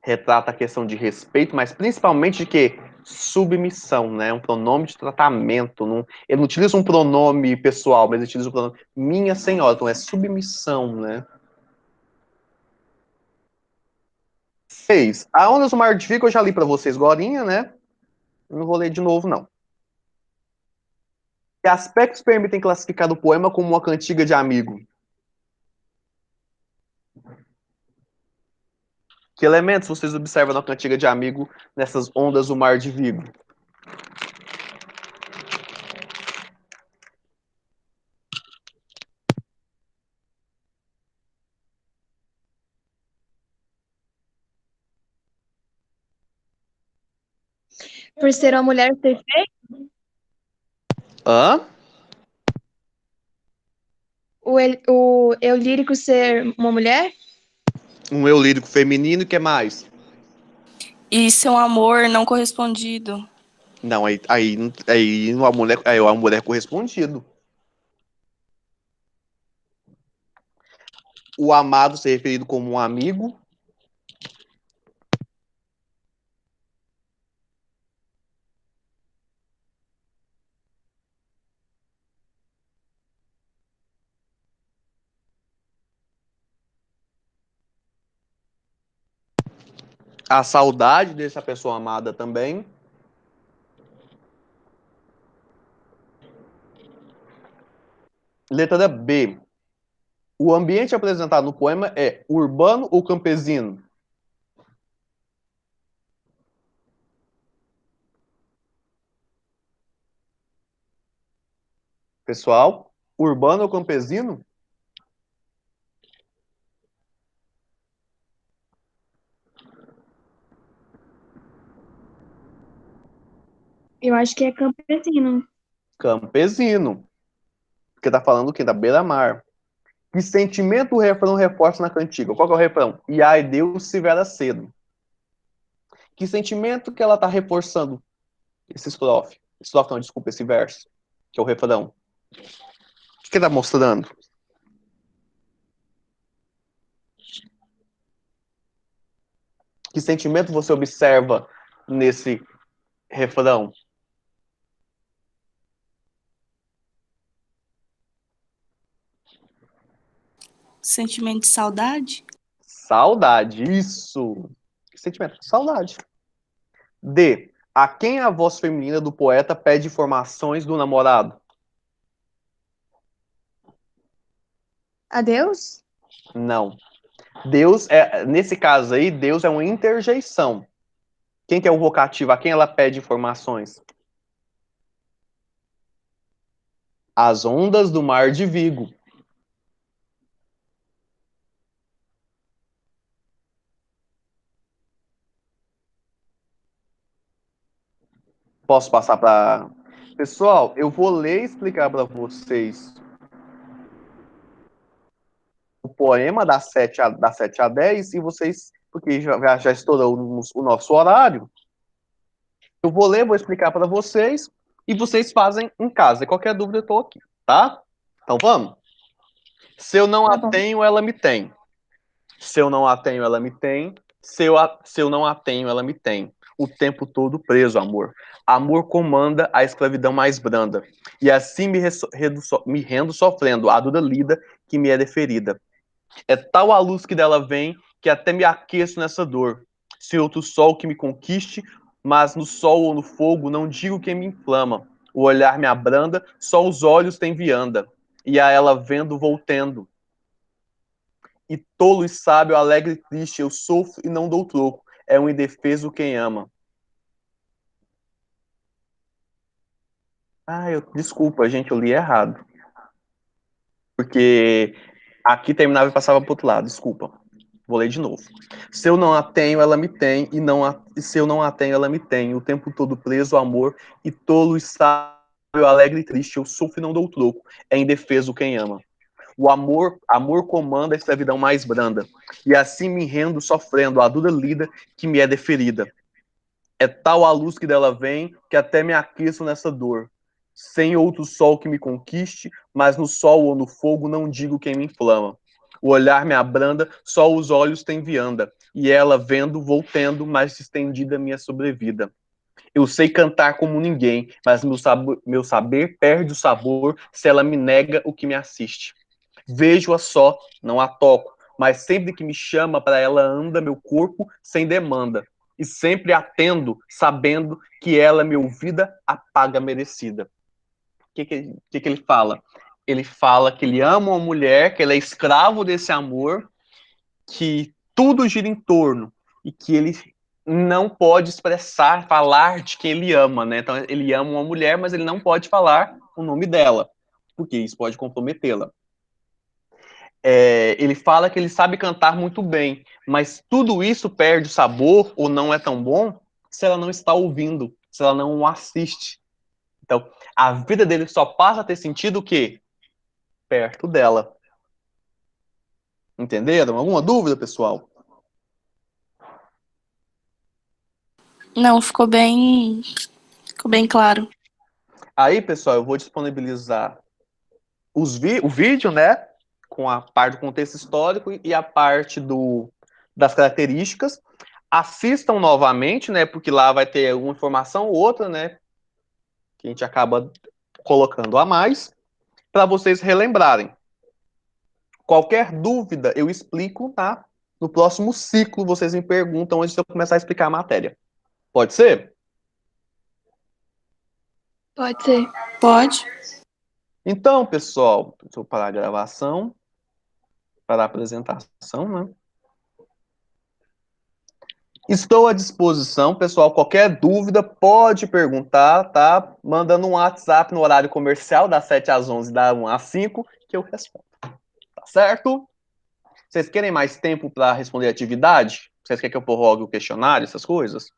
retrata a questão de respeito, mas principalmente de quê? Submissão, né? Um pronome de tratamento. Ele não utiliza um pronome pessoal, mas ele utiliza o pronome minha senhora. Então é submissão, né? 6. A Ondas do Mar de Vigo eu já li para vocês agorinha, né? Não vou ler de novo, não. Que aspectos permitem classificar o poema como uma cantiga de amigo? Que elementos vocês observam na cantiga de amigo nessas ondas do Mar de Vigo? Por ser uma mulher ser feia, Hã? o eu lírico ser uma mulher? Um eu lírico feminino e que mais? E seu amor não correspondido. Não, aí a mulher correspondido. O amado ser referido como um amigo. A saudade dessa pessoa amada também. Letra B. O ambiente apresentado no poema é urbano ou campesino? Pessoal, urbano ou campesino? Eu acho que é campesino. Campesino. Porque tá falando o quê? Da beira-mar. Que sentimento o refrão reforça na cantiga? Qual que é o refrão? E ai, Deus se vera cedo. Que sentimento que ela tá reforçando esse estrofe? Estrofe não, desculpa, esse verso. Que é o refrão. O que tá mostrando? Que sentimento você observa nesse refrão? Sentimento de saudade? Saudade, isso. Que sentimento? Saudade. D. A quem a voz feminina do poeta pede informações do namorado? Adeus? Não. Deus é, nesse caso aí, Deus é uma interjeição. Quem que é o vocativo? A quem ela pede informações? As ondas do mar de Vigo. Posso passar para... Pessoal, eu vou ler e explicar para vocês o poema da 7 a 10 e vocês, porque já estourou o nosso horário, eu vou ler, vou explicar para vocês e vocês fazem em casa. E qualquer dúvida, eu estou aqui, tá? Então vamos. Se eu não Tá a bom. tenho, ela me tem. Se eu não a tenho, ela me tem. Se eu não a tenho, ela me tem. O tempo todo preso, amor. Amor comanda a escravidão mais branda. E assim me rendo sofrendo a dura lida que me é deferida. É tal a luz que dela vem que até me aqueço nessa dor. Se outro sol que me conquiste, mas no sol ou no fogo não digo quem me inflama. O olhar me abranda, só os olhos têm vianda. E a ela vendo vou tendo. E tolo e sábio, alegre e triste, eu sofro e não dou troco. É um indefeso quem ama. Desculpa, gente, eu li errado. Porque aqui terminava e passava para o outro lado, desculpa. Vou ler de novo. Se eu não a tenho, ela me tem, e se eu não a tenho, ela me tem. O tempo todo preso, amor, e tolo e sábio, alegre e triste, eu sofro e não dou troco. É indefeso quem ama. O amor comanda a escravidão mais branda, e assim me rendo sofrendo a dura lida que me é deferida. É tal a luz que dela vem, que até me aqueço nessa dor. Sem outro sol que me conquiste, mas no sol ou no fogo não digo quem me inflama. O olhar me abranda, só os olhos têm vianda, e ela vendo, vou tendo mais estendida minha sobrevida. Eu sei cantar como ninguém, mas meu saber perde o sabor se ela me nega o que me assiste. Vejo-a só, não a toco, mas sempre que me chama para ela anda meu corpo sem demanda. E sempre atendo, sabendo que ela, me ouvida, a paga merecida. O que ele fala? Ele fala que ele ama uma mulher, que ele é escravo desse amor, que tudo gira em torno e que ele não pode expressar, falar de quem ele ama, né? Então ele ama uma mulher, mas ele não pode falar o nome dela, porque isso pode comprometê-la. Ele fala que ele sabe cantar muito bem, mas tudo isso perde o sabor ou não é tão bom se ela não está ouvindo, se ela não o assiste. Então, a vida dele só passa a ter sentido o quê? Perto dela. Entenderam? Alguma dúvida, pessoal? Não, ficou bem claro. Aí, pessoal, eu vou disponibilizar o vídeo, né? Com a parte do contexto histórico e a parte das características. Assistam novamente, né? Porque lá vai ter uma informação ou outra, né? Que a gente acaba colocando a mais, para vocês relembrarem. Qualquer dúvida, eu explico, tá? No próximo ciclo, vocês me perguntam antes de eu começar a explicar a matéria. Pode ser? Pode ser. Pode. Então, pessoal, deixa eu parar a gravação, para a apresentação, né? Estou à disposição, pessoal. Qualquer dúvida, pode perguntar, tá? Mandando um WhatsApp no horário comercial, das 7 às 11, da 1 às 5, que eu respondo. Tá certo? Vocês querem mais tempo para responder a atividade? Vocês querem que eu prorrogue o questionário, essas coisas?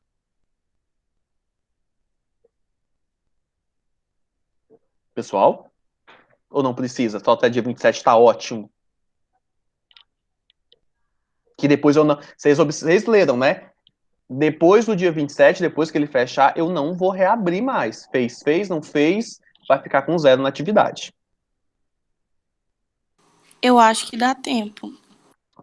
Pessoal? Ou não precisa? Só até dia 27 tá ótimo. Que depois eu não... Vocês leram, né? Depois do dia 27, depois que ele fechar, eu não vou reabrir mais. Fez, não fez, vai ficar com 0 na atividade. Eu acho que dá tempo.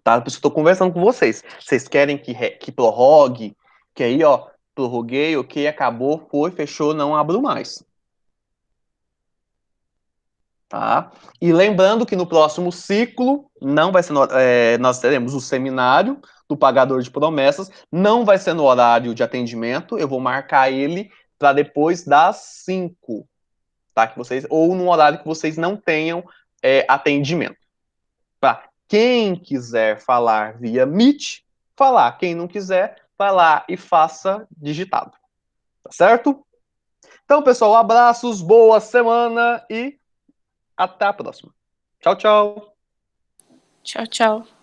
Tá? Por isso que eu tô conversando com vocês. Vocês querem que prorrogue? Que aí, ó, prorroguei, ok, acabou, foi, fechou, não abro mais. Tá? E lembrando que no próximo ciclo não vai ser nós teremos o seminário do pagador de promessas, não vai ser no horário de atendimento, eu vou marcar ele para depois das 5, tá? Ou no horário que vocês não tenham atendimento. Para quem quiser falar via Meet, falar. Quem não quiser, vai lá e faça digitado. Tá certo? Então, pessoal, abraços, boa semana e até a próxima. Tchau, tchau. Tchau, tchau.